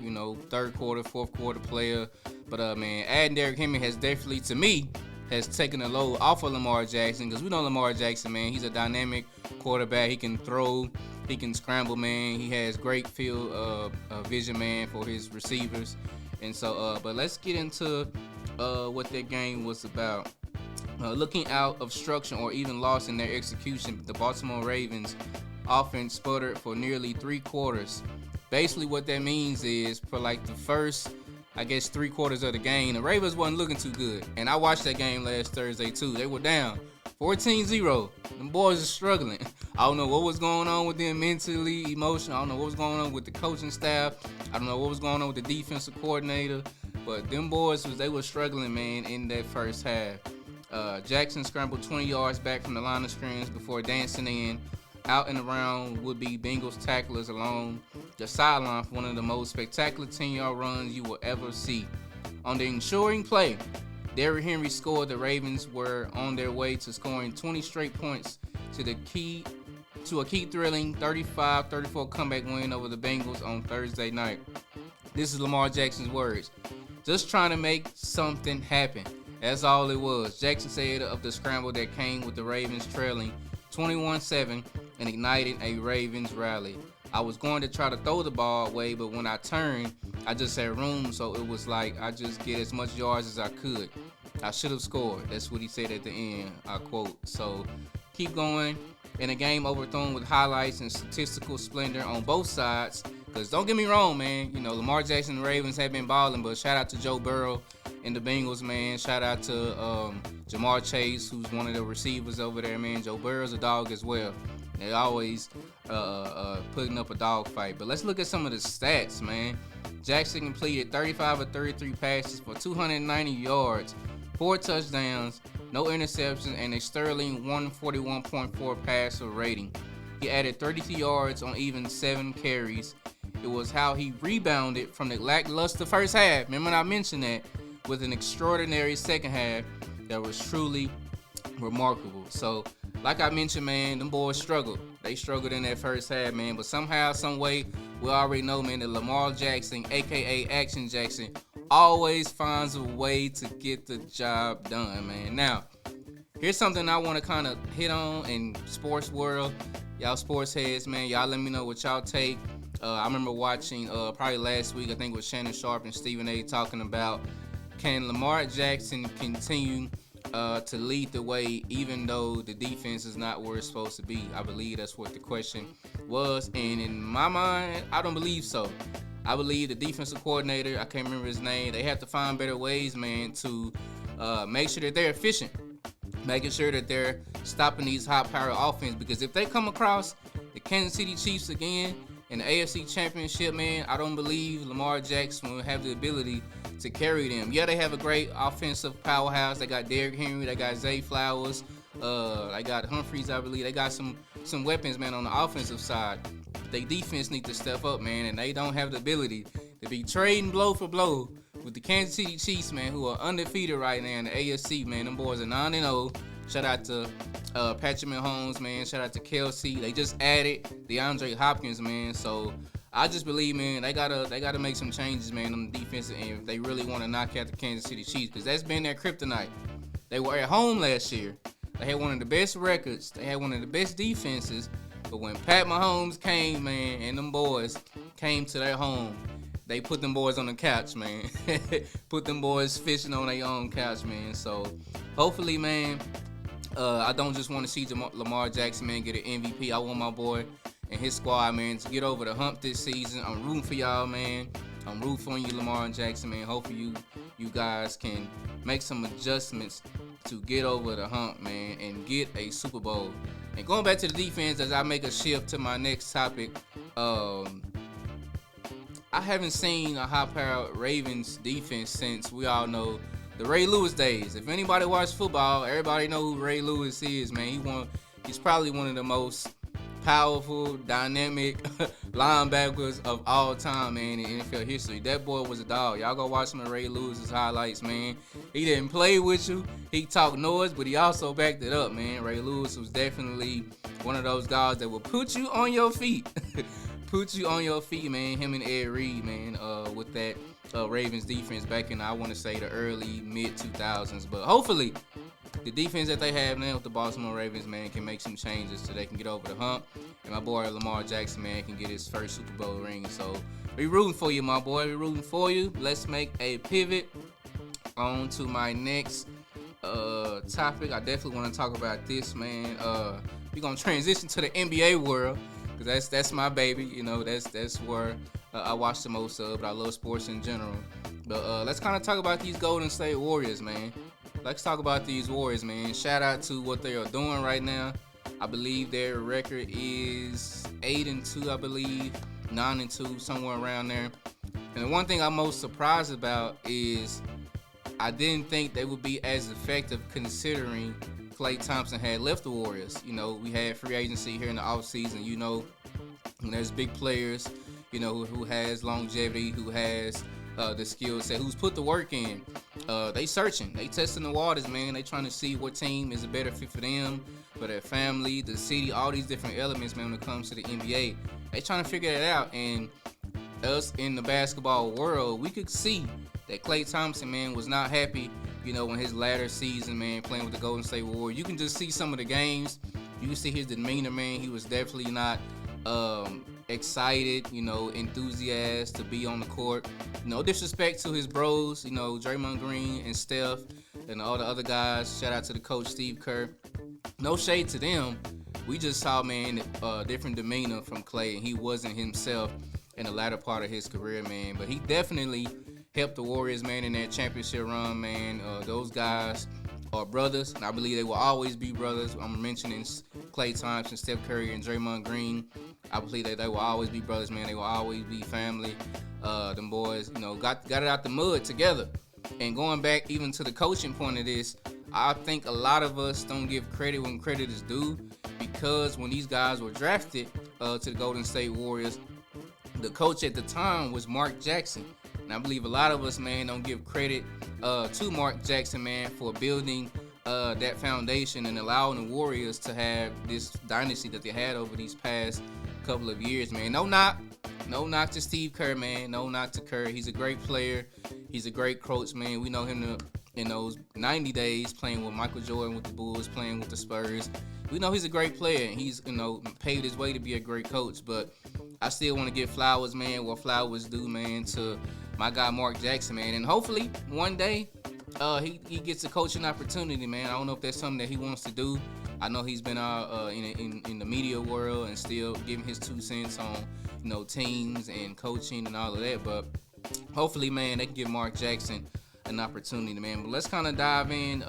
third quarter, fourth quarter player. But, man, adding Derrick Henry has definitely, to me, has taken a load off of Lamar Jackson, because we know Lamar Jackson, man, he's a dynamic quarterback. He can throw, he can scramble, man. He has great field vision, man, for his receivers. And so, but let's get into what that game was about. Looking out of obstruction or even loss in their execution, the Baltimore Ravens offense sputtered for nearly 3 quarters. Basically what that means is for like the first, I guess, 3 quarters of the game, the Ravens wasn't looking too good. And I watched that game last Thursday too. They were down 14-0. Them boys are struggling. I don't know what was going on with them mentally, emotionally. I don't know what was going on with the coaching staff. I don't know what was going on with the defensive coordinator. But them boys, they were struggling, man, in that first half. Jackson scrambled 20 yards back from the line of scrimmage before dancing in out and around would-be Bengals tacklers along the sideline for one of the most spectacular 10-yard runs you will ever see. On the ensuing play, Derrick Henry scored. The Ravens were on their way to scoring 20 straight points to a key thrilling 35-34 comeback win over the Bengals on Thursday night. This is Lamar Jackson's words. Just trying to make something happen. That's all it was. Jackson said of the scramble that came with the Ravens trailing 21-7 and igniting a Ravens rally. I was going to try to throw the ball away, but when I turned, I just had room, so it was like I just get as much yards as I could. I should have scored. That's what he said at the end, I quote. So keep going. In a game overthrown with highlights and statistical splendor on both sides. Because don't get me wrong, man. You know, Lamar Jackson and the Ravens have been balling, but shout out to Joe Burrow and the Bengals, man. Shout out to Jamar Chase, who's one of the receivers over there, man. Joe Burrow's a dog as well. They always putting up a dog fight. But let's look at some of the stats, man. Jackson completed 35 of 33 passes for 290 yards, 4 touchdowns, no interceptions, and a sterling 141.4 passer rating. He added 32 yards on even 7 carries. It was how he rebounded from the lackluster first half. Remember I mentioned that, with an extraordinary second half that was truly remarkable. So, like I mentioned, man, them boys struggled. They struggled in that first half, man. But somehow, some way, we already know, man, that Lamar Jackson, a.k.a. Action Jackson, always finds a way to get the job done, man. Now, here's something I want to kind of hit on in sports world. Y'all sports heads, man, y'all let me know what y'all take. I remember watching probably last week, I think it was Shannon Sharp and Stephen A. talking about, can Lamar Jackson continue to lead the way even though the defense is not where it's supposed to be? I believe that's what the question was. And in my mind, I don't believe so. I believe the defensive coordinator, I can't remember his name, they have to find better ways, man, to make sure that they're efficient. Making sure that they're stopping these high-powered offense. Because if they come across the Kansas City Chiefs again in the AFC Championship, man, I don't believe Lamar Jackson will have the ability to carry them. Yeah, they have a great offensive powerhouse. They got Derrick Henry, they got Zay Flowers, they got Humphreys, I believe. They got some weapons, man, on the offensive side. They defense need to step up, man, and they don't have the ability to be trading blow for blow with the Kansas City Chiefs, man, who are undefeated right now in the AFC, man. Them boys are 9-0. Shout out to Patrick Mahomes, man. Shout out to Kelsey. They just added DeAndre Hopkins, man. So I just believe, man, they gotta make some changes, man, on the defensive end if they really want to knock out the Kansas City Chiefs, because that's been their kryptonite. They were at home last year. They had one of the best records. They had one of the best defenses. But when Pat Mahomes came, man, and them boys came to their home, they put them boys on the couch, man. Put them boys fishing on their own couch, man. So hopefully, man, I don't just want to see Lamar Jackson, man, get an MVP. I want my boy and his squad, man, to get over the hump this season. I'm rooting for y'all, man. I'm rooting for you, Lamar Jackson, man. Hopefully you guys can make some adjustments to get over the hump, man, and get a Super Bowl. And going back to the defense, as I make a shift to my next topic, I haven't seen a high-powered Ravens defense since, we all know, the Ray Lewis days. If anybody watched football, everybody know who Ray Lewis is, man. He's probably one of the most powerful, dynamic linebackers of all time, man, in NFL history. That boy was a dog. Y'all go watch some of Ray Lewis's highlights, man. He didn't play with you. He talked noise, but he also backed it up, man. Ray Lewis was definitely one of those guys that will put you on your feet. Put you on your feet, man. Him and Ed Reed, man, with that Ravens defense back in, I want to say, the early, mid-2000s. But hopefully, the defense that they have now with the Baltimore Ravens, man, can make some changes so they can get over the hump. And my boy Lamar Jackson, man, can get his first Super Bowl ring. So we rooting for you, my boy. We rooting for you. Let's make a pivot on to my next topic. I definitely want to talk about this, man. We're gonna transition to the NBA world because that's my baby. You know, that's where I watch the most of. But I love sports in general. But let's kind of talk about these Golden State Warriors, man. Let's talk about these Warriors, man. Shout out to what they are doing right now. I believe their record is 8-2, I believe, 9-2, somewhere around there. And the one thing I'm most surprised about is I didn't think they would be as effective considering Klay Thompson had left the Warriors. You know, we had free agency here in the offseason. You know, when there's big players, you know, who has longevity, who has the skill set, who's put the work in. They searching, they testing the waters, man. They trying to see what team is a better fit for them, for their family, the city, all these different elements, man, when it comes to the NBA. They trying to figure that out. And us in the basketball world, we could see that Klay Thompson, man, was not happy, you know, in his latter season, man, playing with the Golden State Warriors. You can just see some of the games. You can see his demeanor, man. He was definitely not excited, you know, enthusiastic to be on the court. No disrespect to his bros, you know, Draymond Green and Steph and all the other guys. Shout out to the coach, Steve Kerr. No shade to them. We just saw, man, different demeanor from Klay, and he wasn't himself in the latter part of his career, man. But he definitely helped the Warriors, man, in that championship run, man. Those guys are brothers, and I believe they will always be brothers. I'm mentioning Klay Thompson, Steph Curry, and Draymond Green. I believe that they will always be brothers, man. They will always be family. Them boys, you know, got it out the mud together. And going back even to the coaching point of this, I think a lot of us don't give credit when credit is due, because when these guys were drafted to the Golden State Warriors, the coach at the time was Mark Jackson. And I believe a lot of us, man, don't give credit to Mark Jackson, man, for building that foundation and allowing the Warriors to have this dynasty that they had over these past couple of years, man. No knock to Steve Kerr, man. No knock to Kerr. He's a great player. He's a great coach, man. We know him in those 90 days playing with Michael Jordan with the Bulls, playing with the Spurs. We know he's a great player, and he's, you know, paved his way to be a great coach. But I still want to give flowers, man, what flowers do, man, to my guy Mark Jackson, man. And hopefully one day he gets a coaching opportunity, man. I don't know if that's something that he wants to do. I know he's been in the media world and still giving his 2 cents on, you know, teams and coaching and all of that. But hopefully, man, they can give Mark Jackson an opportunity, man. But let's kind of dive in.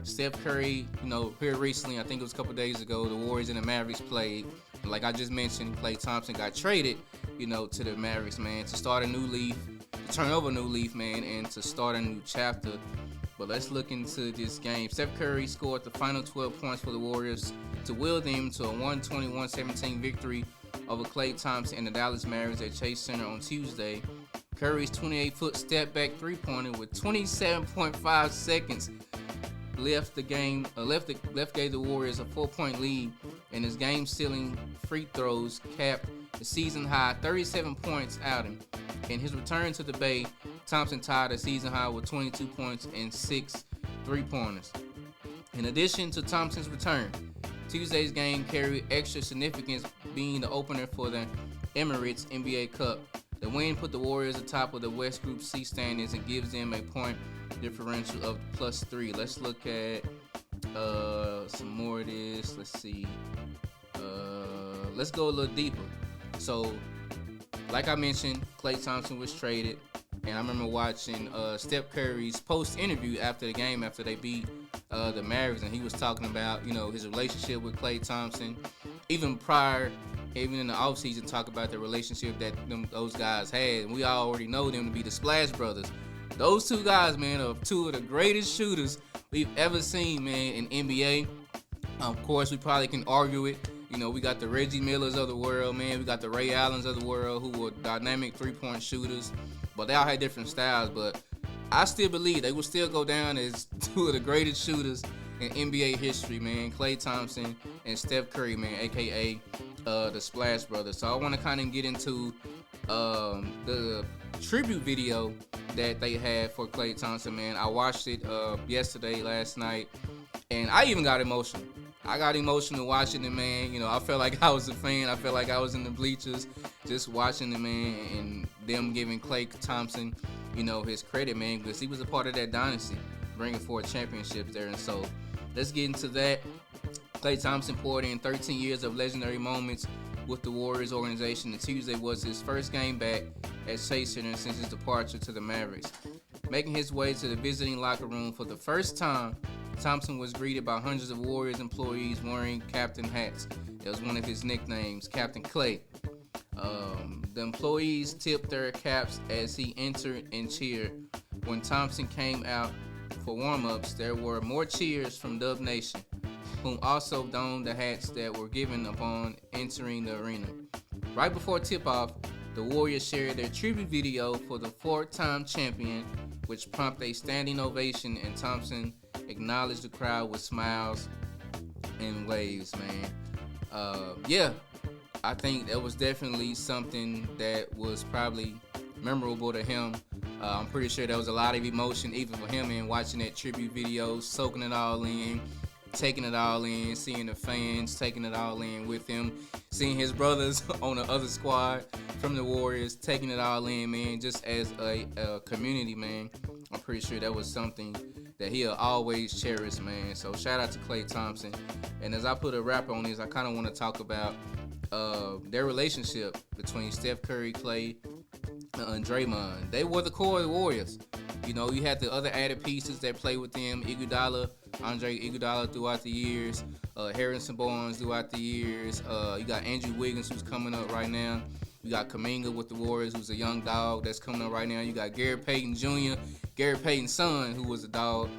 Steph Curry, you know, here recently, I think it was a couple days ago, the Warriors and the Mavericks played. And like I just mentioned, Klay Thompson got traded, you know, to the Mavericks, man, to start a new leaf, to turn over a new leaf, man, and to start a new chapter. But let's look into this game. Steph Curry scored the final 12 points for the Warriors to will them to a 121-17 victory over Klay Thompson and the Dallas Mavericks at Chase Center on Tuesday. Curry's 28-foot step-back three-pointer with 27.5 seconds left gave the Warriors a 4-point lead, and his game-sealing free throws capped the season-high 37 points outing. In his return to the Bay, Thompson tied a season high with 22 points and 6 three-pointers. In addition to Thompson's return, Tuesday's game carried extra significance, being the opener for the Emirates NBA Cup. The win put the Warriors atop of the West Group C standings and gives them a point differential of +3. Let's look at some more of this. Let's see. Let's go a little deeper. So, like I mentioned, Klay Thompson was traded, and I remember watching Steph Curry's post-interview after the game, after they beat the Mavericks, and he was talking about, you know, his relationship with Klay Thompson. Even in the offseason, talk about the relationship that those guys had, and we already know them to be the Splash Brothers. Those two guys, man, are 2 of the greatest shooters we've ever seen, man, in NBA. Of course, we probably can argue it. You know, we got the Reggie Millers of the world, man. We got the Ray Allens of the world, who were dynamic three-point shooters. But they all had different styles. But I still believe they will still go down as 2 of the greatest shooters in NBA history, man. Klay Thompson and Steph Curry, man, a.k.a. the Splash Brothers. So I want to kind of get into The tribute video that they had for Klay Thompson, man, I watched it last night, and I even got emotional. I got emotional watching it, man. You know, I felt like I was a fan. I felt like I was in the bleachers just watching it, man, and them giving Klay Thompson, you know, his credit, man, because he was a part of that dynasty, bringing forward championships there. And so let's get into that. Klay Thompson poured in 13 years of legendary moments with the Warriors organization, and Tuesday was his first game back at Chase Center since his departure to the Mavericks. Making his way to the visiting locker room for the first time, Thompson was greeted by hundreds of Warriors employees wearing captain hats. That was one of his nicknames, Captain Klay. The employees tipped their caps as he entered and cheered. When Thompson came out for warm-ups, there were more cheers from Dub Nation, whom also donned the hats that were given upon entering the arena. Right before tip-off, the Warriors shared their tribute video for the four-time champion, which prompted a standing ovation, and Thompson acknowledged the crowd with smiles and waves, man. I think that was definitely something that was probably memorable to him. I'm pretty sure there was a lot of emotion even for him in watching that tribute video, soaking it all in, taking it all in, seeing the fans taking it all in with him, seeing his brothers on the other squad from the Warriors taking it all in, man, just as a community, man. I'm pretty sure that was something that he'll always cherish, man. So shout out to Klay Thompson. And as I put a wrap on this, I kind of want to talk about their relationship between Steph Curry, Klay, and Draymond. They were the core of the Warriors. You know, you had the other added pieces that play with them, Andre Iguodala throughout the years, Harrison Barnes throughout the years. You got Andrew Wiggins, who's coming up right now. You got Kuminga with the Warriors, who's a young dog that's coming up right now. You got Gary Payton Jr., Gary Payton's son, who was a dog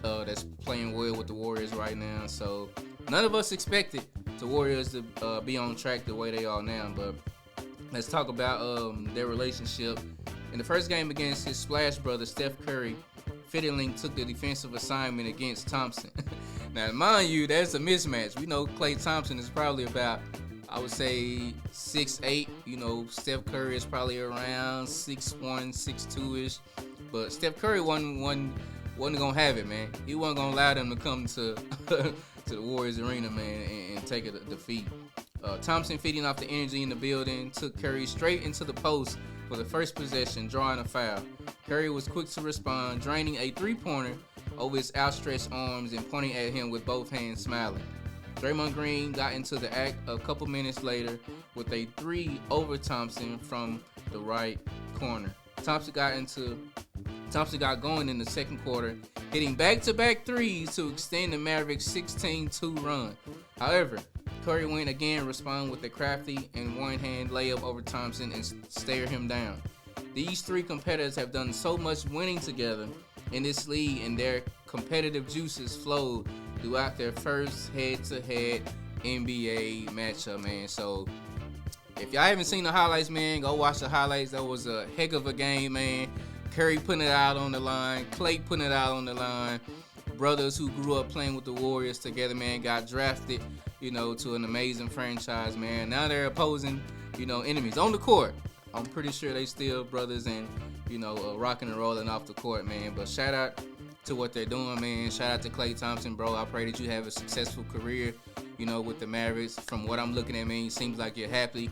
that's playing well with the Warriors right now. So none of us expected the Warriors to be on track the way they are now. But let's talk about their relationship. In the first game against his splash brother, Steph Curry, fittingly took the defensive assignment against Thompson. Now, mind you, that's a mismatch. We know Klay Thompson is probably about, I would say, 6'8". You know, Steph Curry is probably around 6'1", 6'2"-ish. But Steph Curry wasn't going to have it, man. He wasn't going to allow them to come to to the Warriors arena, man, and take a defeat. Thompson, feeding off the energy in the building, took Curry straight into the post for the first possession, drawing a foul. Curry was quick to respond, draining a three-pointer over his outstretched arms and pointing at him with both hands, smiling. Draymond Green got into the act a couple minutes later with a three over Thompson from the right corner. Thompson got going in the second quarter, hitting back-to-back threes to extend the Mavericks' 16-2 run. However, Curry went again, responding with a crafty and one-hand layup over Thompson and stared him down. These three competitors have done so much winning together in this league, and their competitive juices flowed throughout their first head-to-head NBA matchup, man. So if y'all haven't seen the highlights, man, go watch the highlights. That was a heck of a game, man. Curry putting it out on the line, Klay putting it out on the line. Brothers who grew up playing with the Warriors together, man, got drafted, you know, to an amazing franchise, man. Now they're opposing, you know, enemies on the court. I'm pretty sure they still brothers and, you know, rocking and rolling off the court, man. But shout out to what they're doing, man. Shout out to Klay Thompson, bro. I pray that you have a successful career, you know, with the Mavericks. From what I'm looking at, man, it seems like you're happy.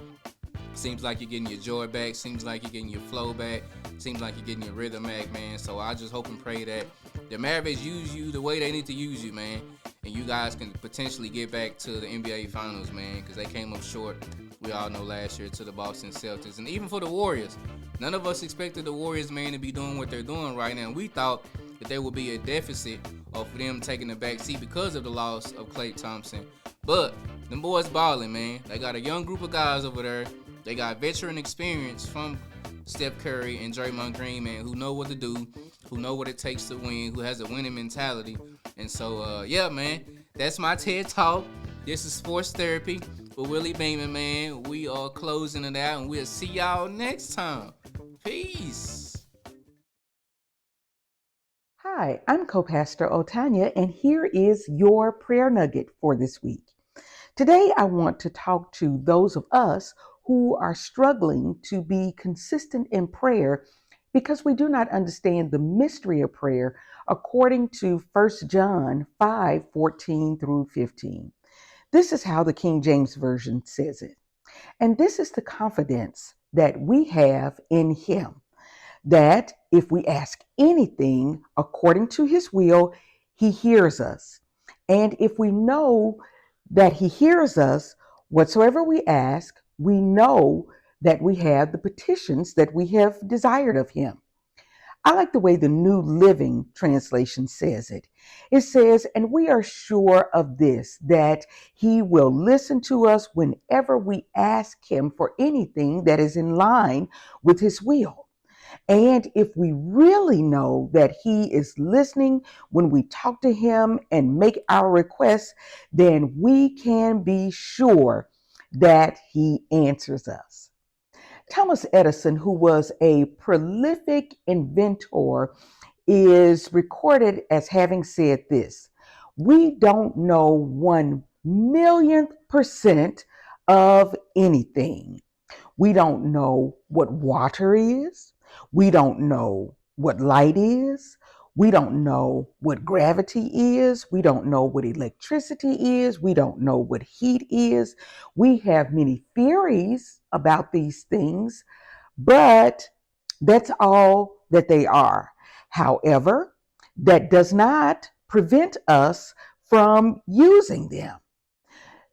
Seems like you're getting your joy back. Seems like you're getting your flow back. Seems like you're getting your rhythm back, man. So I just hope and pray that the Mavericks use you the way they need to use you, man. And you guys can potentially get back to the NBA Finals, man, because they came up short, we all know, last year to the Boston Celtics. And even for the Warriors, none of us expected the Warriors, man, to be doing what they're doing right now. We thought that there would be a deficit of them taking the back seat because of the loss of Klay Thompson. But them boys balling, man. They got a young group of guys over there. They got veteran experience from Steph Curry and Draymond Green, man, who know what to do, who know what it takes to win, who has a winning mentality. And so, yeah, man, that's my TED Talk. This is Sports Therapy with Willie Beamen, man. We are closing it out, and we'll see y'all next time. Peace. Hi, I'm co-pastor Otanya, and here is your prayer nugget for this week. Today, I want to talk to those of us who are struggling to be consistent in prayer because we do not understand the mystery of prayer according to 1 John 5:14 through 15. This is how the King James Version says it. And this is the confidence that we have in him, that if we ask anything according to his will, he hears us. And if we know that he hears us, whatsoever we ask, we know that we have the petitions that we have desired of him. I like the way the New Living Translation says it. It says, and we are sure of this, that he will listen to us whenever we ask him for anything that is in line with his will. And if we really know that he is listening when we talk to him and make our requests, then we can be sure that he answers us. Thomas Edison, who was a prolific inventor, is recorded as having said this: "We don't know 1,000,000% of anything. We don't know what water is. We don't know what light is. We don't know what gravity is. We don't know what electricity is. We don't know what heat is. We have many theories about these things, but that's all that they are. However, that does not prevent us from using them."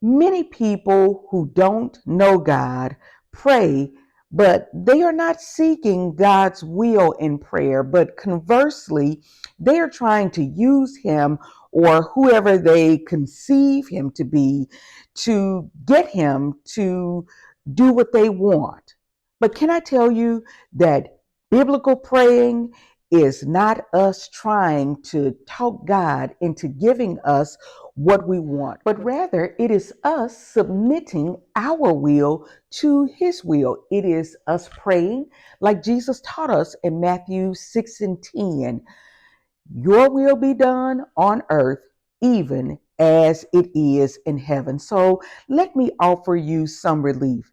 Many people who don't know God pray, but they are not seeking God's will in prayer, but conversely, they are trying to use him or whoever they conceive him to be to get him to do what they want. But can I tell you that biblical praying is not us trying to talk God into giving us what we want, but rather it is us submitting our will to his will. It is us praying like Jesus taught us in Matthew 6:10. Your will be done on earth, even as it is in heaven. So let me offer you some relief.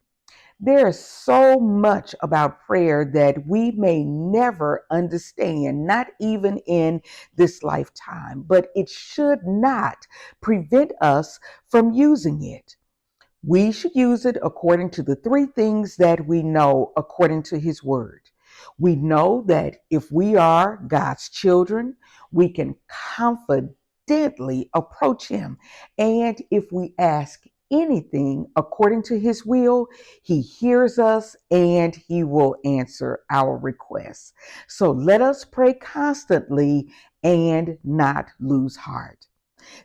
There is so much about prayer that we may never understand, not even in this lifetime, but it should not prevent us from using it. We should use it according to the three things that we know according to his word. We know that if we are God's children, we can confidently approach him. And if we ask anything according to his will, he hears us and he will answer our requests. So let us pray constantly and not lose heart.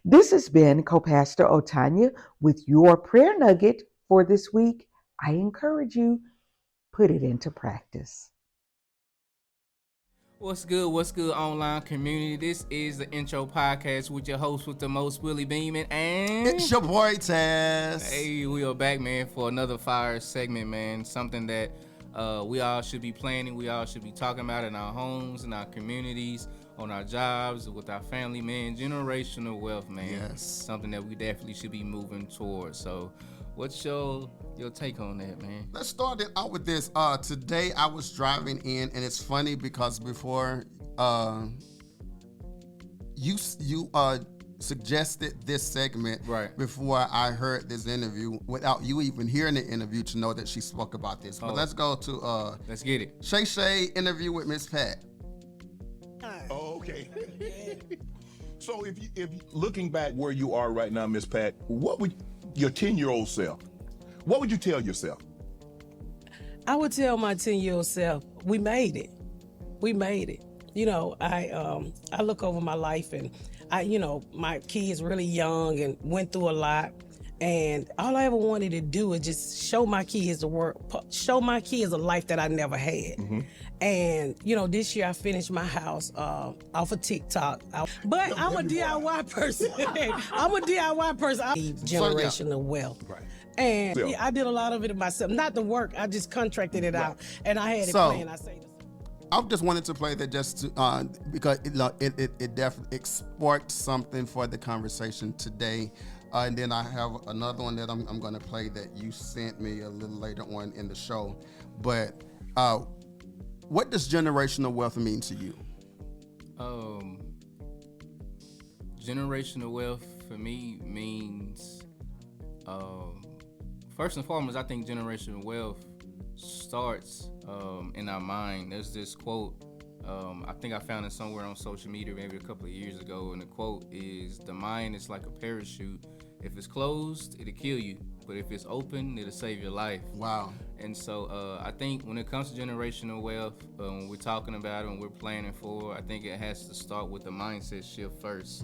This has been Co-Pastor Otanya with your prayer nugget for this week. I encourage you, put it into practice. What's good, online community? This is the Intro Podcast with your host with the most, Willie Beamen, and It's your boy, Tazz. hey, we are back, man, for another fire segment, man. Something that we all should be planning, we all should be talking about in our homes, in our communities, on our jobs, with our family, man. Generational wealth, man. Yes. Something that we definitely should be moving towards. So, what's your take on that, man? Let's start it out with this. Today I was driving in, and it's funny because before you suggested this segment, right before I heard this interview, without you even hearing the interview to know that she spoke about this. But let's go to let's get it. Shay interview with Miss Pat. Oh, okay. So if looking back where you are right now, Miss Pat, what would your 10-year-old self, what would you tell yourself? I would tell my 10-year-old self, we made it. We made it. You know, I look over my life and my kids really young and went through a lot. And all I ever wanted to do is just show my kids the world, show my kids a life that I never had. Mm-hmm. And, this year I finished my house off of TikTok. But I'm a DIY person. I'm a DIY person. I need generational wealth. Right. And I did a lot of it myself. Not the work, I just contracted it out. And I had it planned. I just wanted to play that just to, because it definitely sparked something for the conversation today. And then I have another one that I'm going to play that you sent me a little later on in the show. But what does generational wealth mean to you? Generational wealth for me means, first and foremost, I think generational wealth starts in our mind. There's this quote, I think I found it somewhere on social media maybe a couple of years ago, and the quote is, "The mind is like a parachute. If it's closed, it'll kill you. But if it's open, it'll save your life." Wow. And so I think when it comes to generational wealth, when we're talking about it, when we're planning for, I think it has to start with the mindset shift first.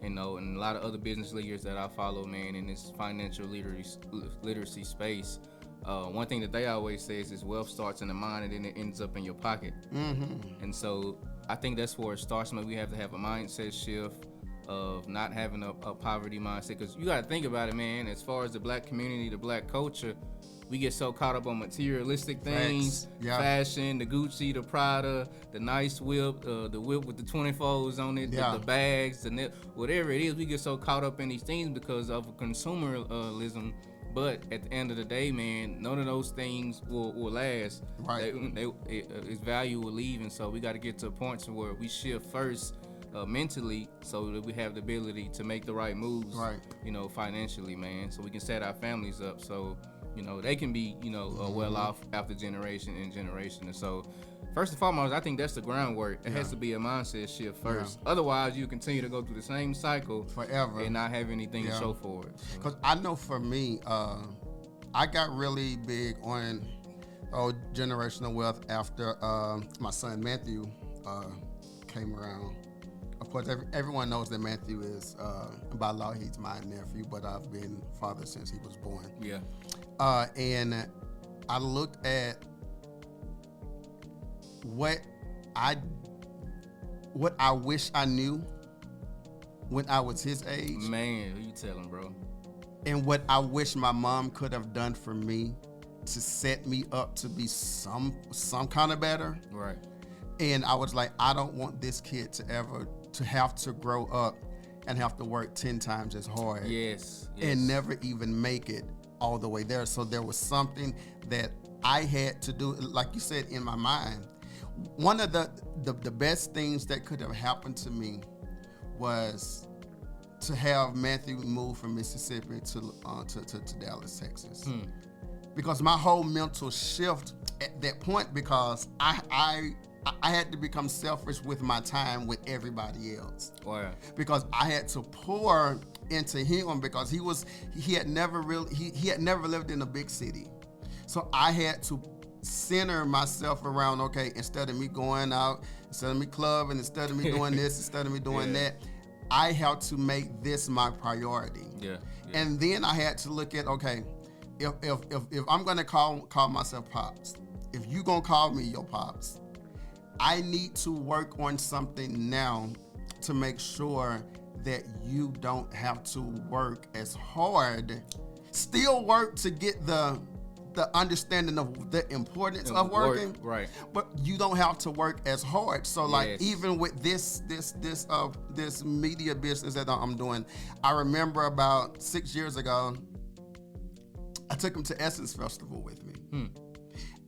You know, and a lot of other business leaders that I follow, man, in this financial literacy space, one thing that they always say is wealth starts in the mind and then it ends up in your pocket. And so I think that's where it starts. Man, we have to have a mindset shift of not having a poverty mindset, because you got to think about it, man. As far as the black community, the black culture, we get so caught up on materialistic things, fashion, the Gucci, the Prada, the nice whip, the whip with the 24s on it, the bags, whatever it is. We get so caught up in these things because of consumerism. But at the end of the day, man, none of those things will last. Right. Its value will leave, and so we got to get to a point to where we shift first mentally, so that we have the ability to make the right moves, you know, financially, man, so we can set our families up so, you know, they can be, you know, well off after generation and generation. And so first and foremost, I think that's the groundwork. It has to be a mindset shift first. Otherwise, you continue to go through the same cycle forever and not have anything to show for it. Because I know for me, I got really big on generational wealth after my son Matthew came around. Of course, everyone knows that Matthew is, by law, he's my nephew, but I've been father since he was born. Yeah. And I looked at what I wish I knew when I was his age. Man, who you telling, bro? And what I wish my mom could have done for me to set me up to be some kind of better. Right. And I was like, I don't want this kid to ever to have to grow up and have to work 10 times as hard. Yes. And never even make it all the way there. So there was something that I had to do, like you said, in my mind. One of the best things that could have happened to me was to have Matthew move from Mississippi to Dallas, Texas. Because my whole mental shift at that point, because I had to become selfish with my time with everybody else. Wow. Because I had to pour into him, because he had never lived in a big city. So I had to center myself around, okay, instead of me going out, instead of me clubbing, instead of me doing this, instead of me doing that, I had to make this my priority. Yeah. And then I had to look at, okay, if I'm gonna call myself Pops, if you gonna call me your Pops, I need to work on something now to make sure that you don't have to work as hard. Still work to get the understanding of the importance of working, right? But you don't have to work as hard. So like even with this media business that I'm doing, I remember about 6 years ago, I took him to Essence Festival with me.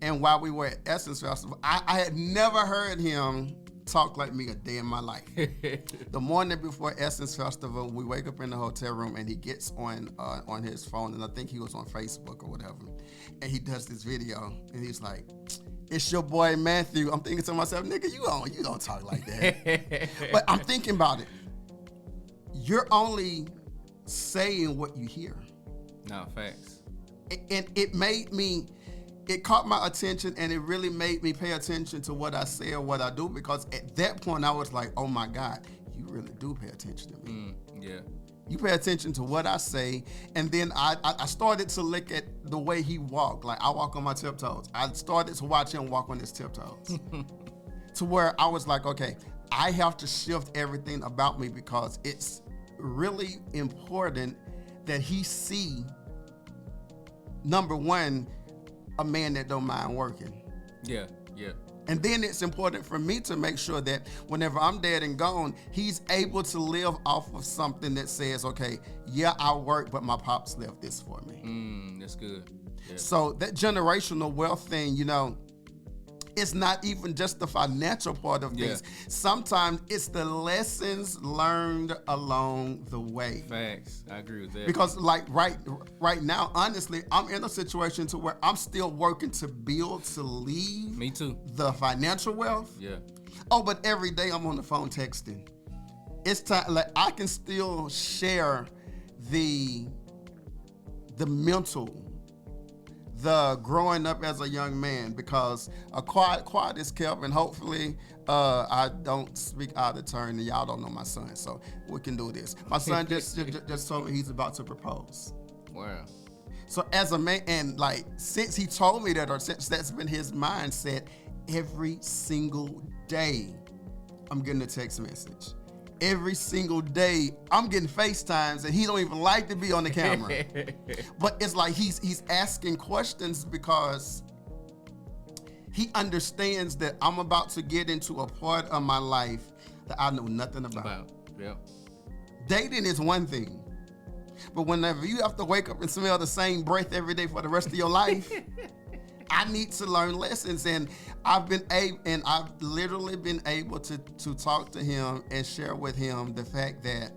And while we were at Essence Festival, I had never heard him talk like me a day in my life. The morning before Essence Festival, we wake up in the hotel room and he gets on his phone, and I think he was on Facebook or whatever, and he does this video and he's like, "It's your boy Matthew." I'm thinking to myself, nigga, you don't talk like that. But I'm thinking about it. You're only saying what you hear. No, facts. And it caught my attention, and it really made me pay attention to what I say or what I do, because at that point I was like, oh my God, you really do pay attention to me. Yeah. You pay attention to what I say. And then I started to look at the way he walked. Like, I walk on my tiptoes. I started to watch him walk on his tiptoes to where I was like, okay, I have to shift everything about me, because it's really important that he see, number one, a man that don't mind working. Yeah. And then it's important for me to make sure that whenever I'm dead and gone, he's able to live off of something that says, okay, yeah, I work, but my pops left this for me. That's good. Yeah. So that generational wealth thing, you know, it's not even just the financial part of things. Sometimes it's the lessons learned along the way. Facts. I agree with that. Because like right now, honestly, I'm in a situation to where I'm still working to build, to leave. Me too. The financial wealth. Yeah. Oh, but every day I'm on the phone texting. It's time, like I can still share the mental, the growing up as a young man, because a quiet is kept, and hopefully I don't speak out of turn and y'all don't know my son, so we can do this. My son just told me he's about to propose. Wow. So as a man, and like since he told me that, or since that's been his mindset, every single day I'm getting a text message. Every single day I'm getting FaceTimes, and he don't even like to be on the camera. But it's like he's asking questions because he understands that I'm about to get into a part of my life that I know nothing about. Yeah. Dating is one thing, but whenever you have to wake up and smell the same breath every day for the rest of your life, I need to learn lessons, and I've literally been able to talk to him and share with him the fact that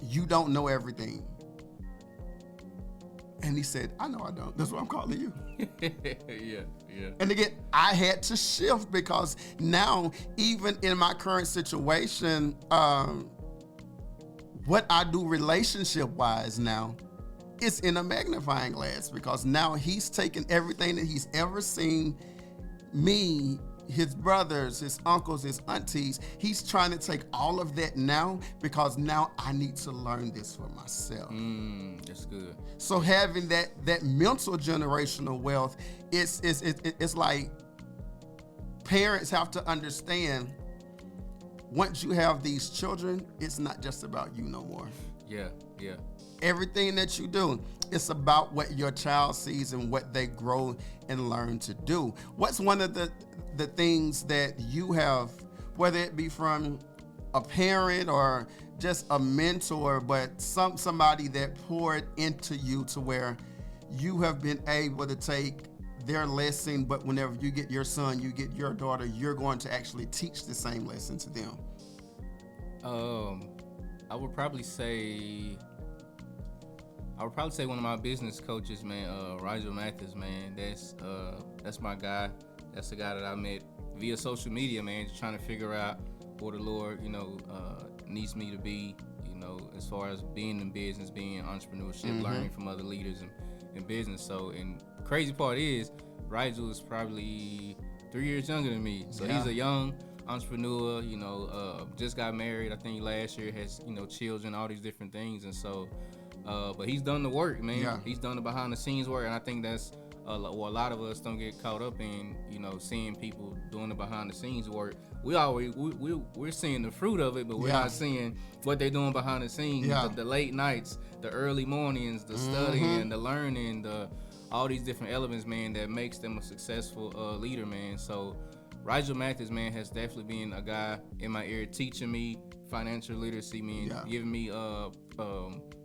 you don't know everything. And he said, I know I don't. That's why I'm calling you. Yeah. And again, I had to shift because now, even in my current situation, what I do relationship-wise now, it's in a magnifying glass, because now he's taken everything that he's ever seen me, his brothers, his uncles, his aunties. He's trying to take all of that now, because now I need to learn this for myself. That's good. So having that mental generational wealth, it's like parents have to understand, once you have these children, it's not just about you no more. Yeah. Everything that you do, it's about what your child sees and what they grow and learn to do. What's one of the things that you have, whether it be from a parent or just a mentor, but somebody that poured into you to where you have been able to take their lesson, but whenever you get your son, you get your daughter, you're going to actually teach the same lesson to them? I would probably say one of my business coaches, man, Rigel Mathis, man. That's my guy. That's the guy that I met via social media, man, just trying to figure out what the Lord, needs me to be, as far as being in business, being in entrepreneurship, learning from other leaders in business. So, and crazy part is, Rigel is probably 3 years younger than me. So he's a young entrepreneur, just got married, I think last year, has, children, all these different things. And so, but he's done the work, man. Yeah. He's done the behind the scenes work. And I think that's what a lot of us don't get caught up in, seeing people doing the behind the scenes work. We're seeing the fruit of it, but we're not seeing what they're doing behind the scenes. Yeah. The late nights, the early mornings, the studying, the learning, all these different elements, man, that makes them a successful leader, man. So Rigel Mathis, man, has definitely been a guy in my ear teaching me financial literacy, man, giving me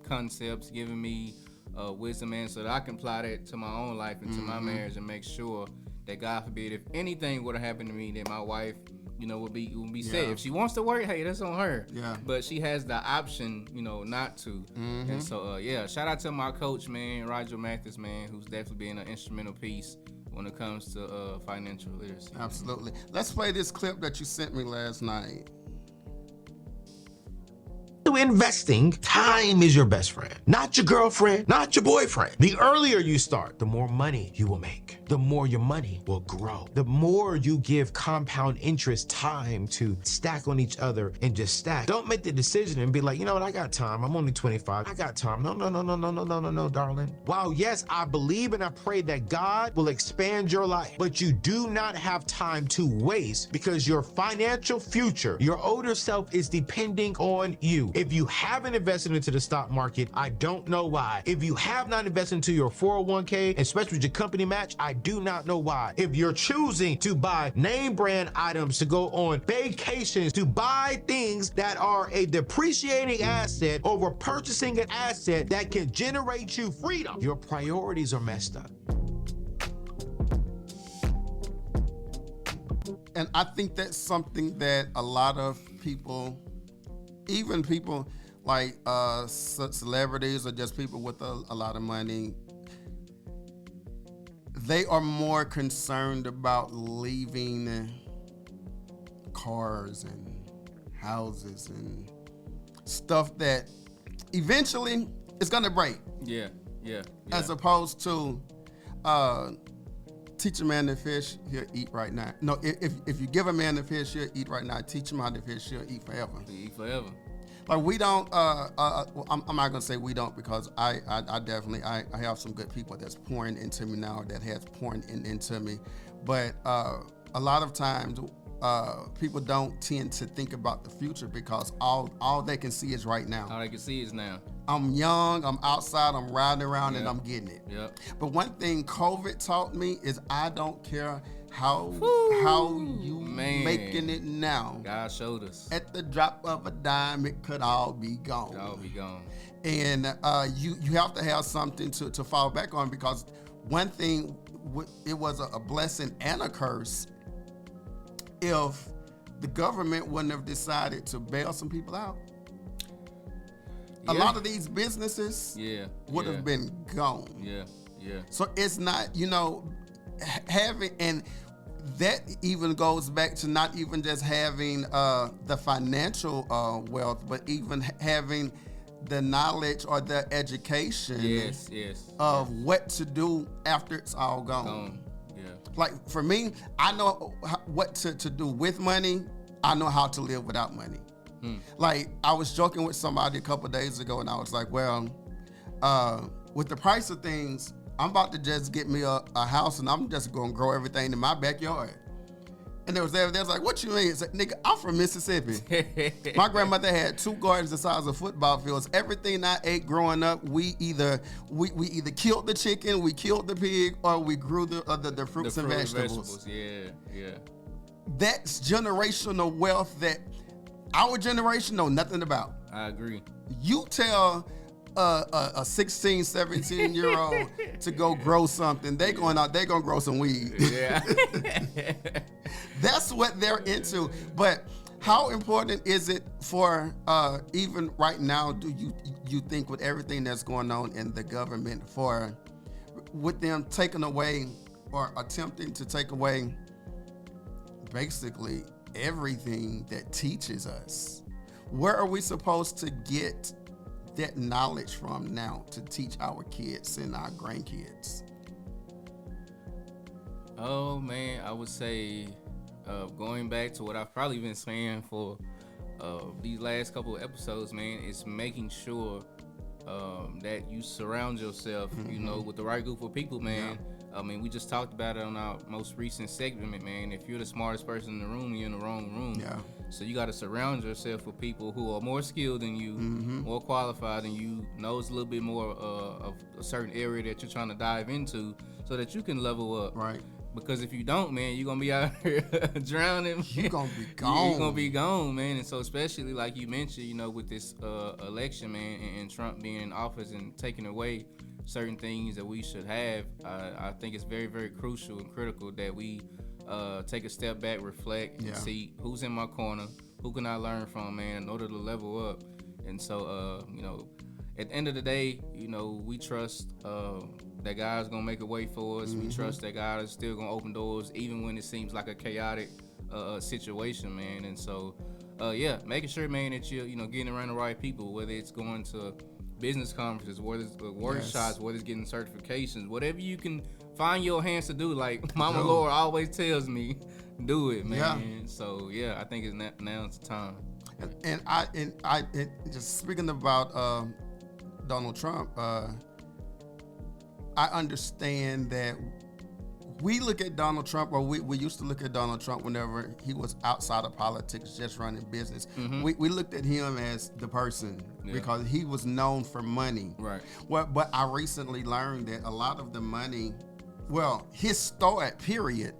concepts, giving me wisdom, man, so that I can apply that to my own life and to my marriage, and make sure that, God forbid, if anything would have happened to me, that my wife, would be safe. If she wants to work, hey, that's on her. Yeah. But she has the option, not to. And so, shout out to my coach, man, Rigel Mathis, man, who's definitely been an instrumental piece when it comes to financial literacy. Absolutely. Let's play this clip that you sent me last night. To investing, time is your best friend, not your girlfriend, not your boyfriend. The earlier you start, the more money you will make, the more your money will grow. The more you give compound interest time to stack on each other and just stack. Don't make the decision and be like, you know what, I got time. I'm only 25. I got time. No, darling. While yes, I believe and I pray that God will expand your life, but you do not have time to waste, because your financial future, your older self, is depending on you. If you haven't invested into the stock market, I don't know why. If you have not invested into your 401k, especially with your company match, I do not know why. If you're choosing to buy name brand items, to go on vacations, to buy things that are a depreciating asset over purchasing an asset that can generate you freedom, your priorities are messed up. And I think that's something that a lot of people, even people like celebrities or just people with a lot of money, they are more concerned about leaving cars and houses and stuff that eventually is gonna break. Yeah. As opposed to teach a man to fish, he'll eat right now. No, if you give a man the fish, he'll eat right now. Teach him how to fish, he'll eat forever. He'll eat forever. Like we don't. I'm not gonna say we don't, because I definitely I have some good people that's pouring into me now, that has poured into me, but a lot of times people don't tend to think about the future, because all they can see is right now. All they can see is now. I'm young, I'm outside, I'm riding around, and I'm getting it. Yep. But one thing COVID taught me is I don't care how you making it now. God showed us. At the drop of a dime, it could all be gone. All be gone. And you have to have something to fall back on, because one thing, it was a blessing and a curse if the government wouldn't have decided to bail some people out. A lot of these businesses would have been gone. Yeah. So it's not, having, and that even goes back to not even just having the financial wealth, but even having the knowledge or the education of what to do after it's all gone. Yeah. Like for me, I know what to do with money. I know how to live without money. Like I was joking with somebody a couple of days ago, and I was like, well, with the price of things, I'm about to just get me a house, and I'm just gonna grow everything in my backyard. And they was like, what you mean? It's like, nigga, I'm from Mississippi. My grandmother had 2 gardens the size of football fields. Everything I ate growing up, we either killed the chicken, we killed the pig, or we grew the fruits and vegetables. Yeah. That's generational wealth that our generation know nothing about. I agree. You tell a 16, 17-year-old to go grow something, they gonna grow some weed. Yeah. That's what they're into. But how important is it for even right now, do you think, with everything that's going on in the government, with them taking away or attempting to take away basically everything that teaches us? Where are we supposed to get that knowledge from now to teach our kids and our grandkids? Oh man, I would say going back to what I've probably been saying for these last couple of episodes, man, is making sure that you surround yourself, with the right group of people, man. Yeah. I mean, we just talked about it on our most recent segment, man. If you're the smartest person in the room, you're in the wrong room. Yeah. So you got to surround yourself with people who are more skilled than you, more qualified than you, knows a little bit more of a certain area that you're trying to dive into, so that you can level up. Right. Because if you don't, man, you're going to be out here drowning. You're going to be gone. You're going to be gone, man. And so especially like you mentioned, with this election, man, and Trump being in office and taking away certain things that we should have, I think it's very, very crucial and critical that we take a step back, reflect, and see who's in my corner, who can I learn from, man, in order to level up. And so, at the end of the day, we trust that God's gonna make a way for us. We trust that God is still gonna open doors, even when it seems like a chaotic situation, man. And so, making sure, man, that you're, getting around the right people, whether it's going to business conferences, whether it's workshops, whether it's getting certifications, whatever you can find your hands to do. Like Mama Laura always tells me, do it, man. Yeah. So I think it's now's the time. And I just speaking about Donald Trump, I understand that We look at Donald Trump, or we used to look at Donald Trump whenever he was outside of politics, just running business. We looked at him as the person because he was known for money. Right. Well, but I recently learned that a lot of the money, his start, period,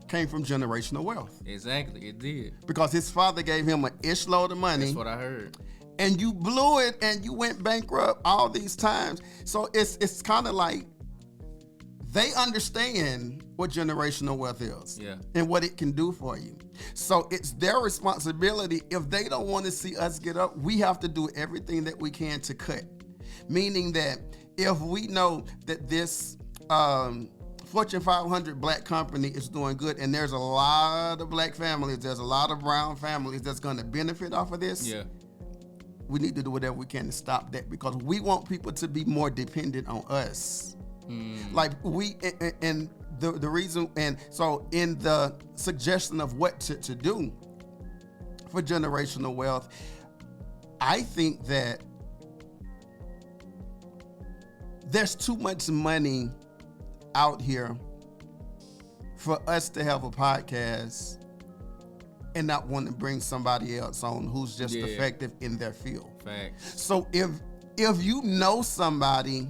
came from generational wealth. Exactly, it did. Because his father gave him an ish load of money. That's what I heard. And you blew it and you went bankrupt all these times. So it's kind of like they understand what generational wealth is and what it can do for you. So it's their responsibility. If they don't want to see us get up, we have to do everything that we can to cut. Meaning that if we know that this Fortune 500 black company is doing good and there's a lot of black families, there's a lot of brown families that's going to benefit off of this, we need to do whatever we can to stop that, because we want people to be more dependent on us. Like and the reason, and so in the suggestion of what to do for generational wealth, I think that there's too much money out here for us to have a podcast and not want to bring somebody else on who's just effective in their field. Facts. So if you know somebody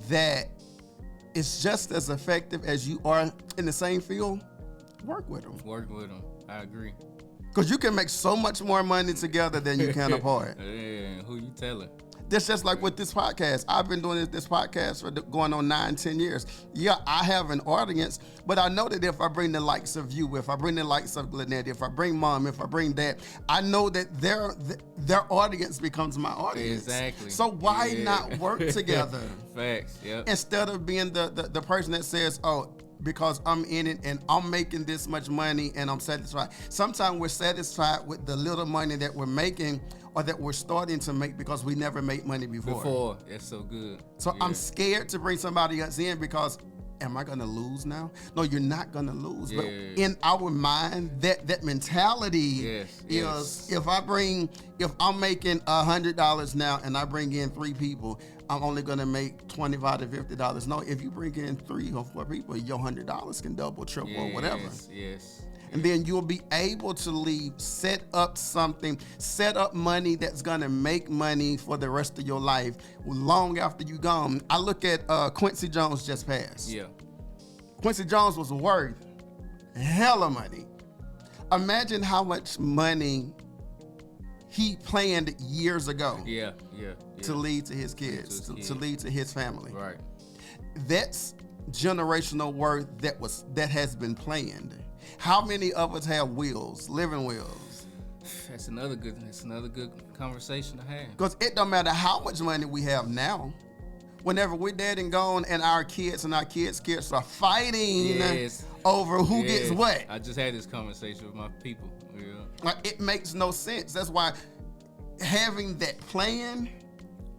that is just as effective as you are in the same field, work with them. Work with them. I agree. Because you can make so much more money together than you can apart. Yeah, who you telling? That's just like with this podcast. I've been doing this podcast for going on 9-10 years. Yeah, I have an audience, but I know that if I bring the likes of you, if I bring the likes of Glennette, if I bring Mom, if I bring Dad, I know that their audience becomes my audience. Exactly. So why not work together? Facts, yep. Instead of being the person that says, oh, because I'm in it and I'm making this much money and I'm satisfied. Sometimes we're satisfied with the little money that we're making or that we're starting to make because we never made money before. That's so good. So I'm scared to bring somebody else in because am I gonna lose now? No, you're not gonna lose. But in our mind, that mentality is if I'm making $100 now and I bring in 3 people, I'm only gonna make $25 to $50. No, if you bring in 3 or 4 people, your $100 can double, triple, or whatever. Yes. And then you'll be able to leave, set up money that's gonna make money for the rest of your life, long after you're gone. I look at Quincy Jones just passed. Yeah. Quincy Jones was worth hella money. Imagine how much money he planned years ago. Yeah. To lead to his kids, to lead to his family. Right. That's generational worth that has been planned. How many of us have wills, living wills? That's another good conversation to have. Because it don't matter how much money we have now. Whenever we're dead and gone and our kids and our kids' kids are fighting over who gets what. I just had this conversation with my people. Yeah. Like, it makes no sense. That's why having that plan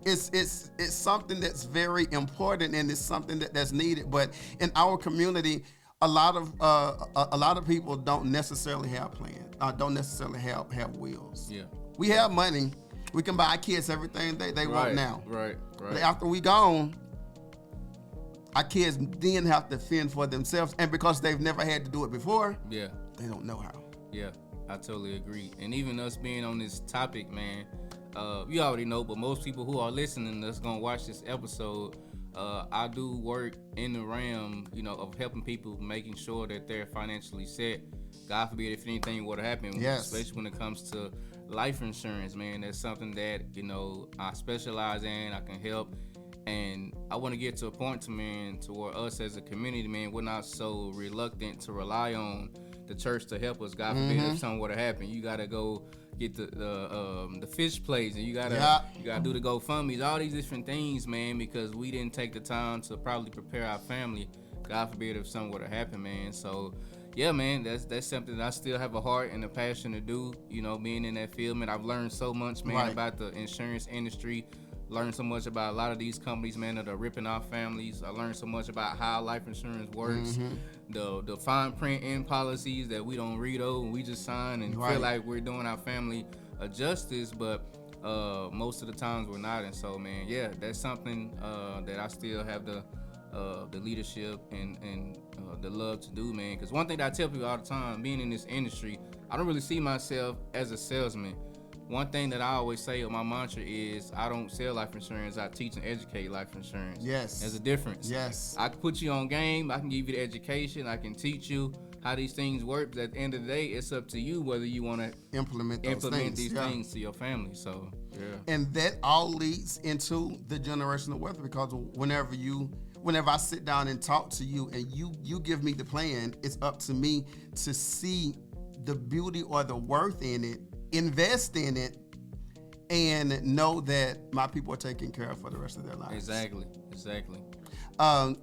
is something that's very important and it's something that's needed. But in our community, a lot of people don't necessarily have plans. Don't necessarily have wills. Yeah. We have money. We can buy our kids everything they want now. Right. But after we gone, our kids then have to fend for themselves. And because they've never had to do it before, they don't know how. Yeah, I totally agree. And even us being on this topic, man, you already know, but most people who are listening that's going to watch this episode, I do work in the realm, of helping people, making sure that they're financially set. God forbid if anything were to happen, especially when it comes to life insurance, man. That's something that, I specialize in, I can help. And I want to get to a point to where us as a community, man, we're not so reluctant to rely on the church to help us. God forbid if something were to happen, you got to go get the fish plates, and you gotta do the GoFundMes, all these different things, man, because we didn't take the time to probably prepare our family. God forbid if something were to happen, man. So yeah, man, that's something that I still have a heart and a passion to do, being in that field, man. I've learned so much, man, about the insurance industry. Learned so much about a lot of these companies, man, that are ripping off families. I learned so much about how life insurance works, the fine print in policies that we don't read over and we just sign and feel like we're doing our family a justice, but most of the times we're not. And so, man, that's something that I still have to the leadership and the love to do, man. Because one thing that I tell people all the time, being in this industry, I don't really see myself as a salesman. One thing that I always say, or my mantra is, I don't sell life insurance, I teach and educate life insurance. Yes. There's a difference. Yes. I can put you on game, I can give you the education, I can teach you how these things work, but at the end of the day, it's up to you whether you want to implement these things to your family. So, yeah. And that all leads into the generational wealth, because whenever I sit down and talk to you and you give me the plan, it's up to me to see the beauty or the worth in it, invest in it, and know that my people are taken care of for the rest of their lives. Exactly.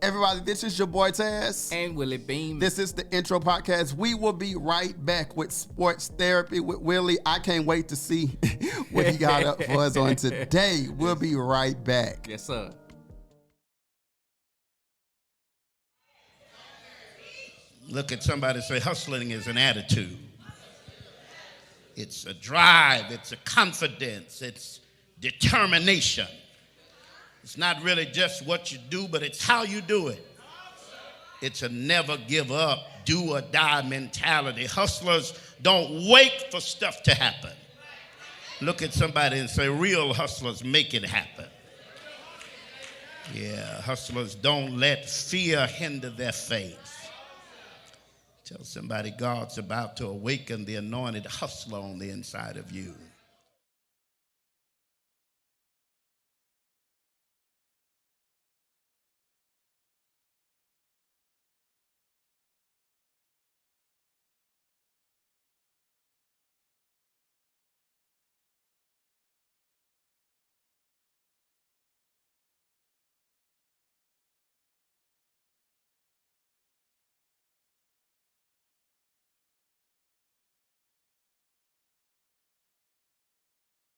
Everybody, this is your boy Tazz. And Willie Beamen. This is the intro podcast. We will be right back with sports therapy with Willie. I can't wait to see what he got up for us on today. We'll be right back. Yes, sir. Look at somebody and say, hustling is an attitude. It's a drive, it's a confidence, it's determination. It's not really just what you do, but it's how you do it. It's a never give up, do or die mentality. Hustlers don't wait for stuff to happen. Look at somebody and say, real hustlers make it happen. Yeah, hustlers don't let fear hinder their faith. Tell somebody God's about to awaken the anointed hustler on the inside of you.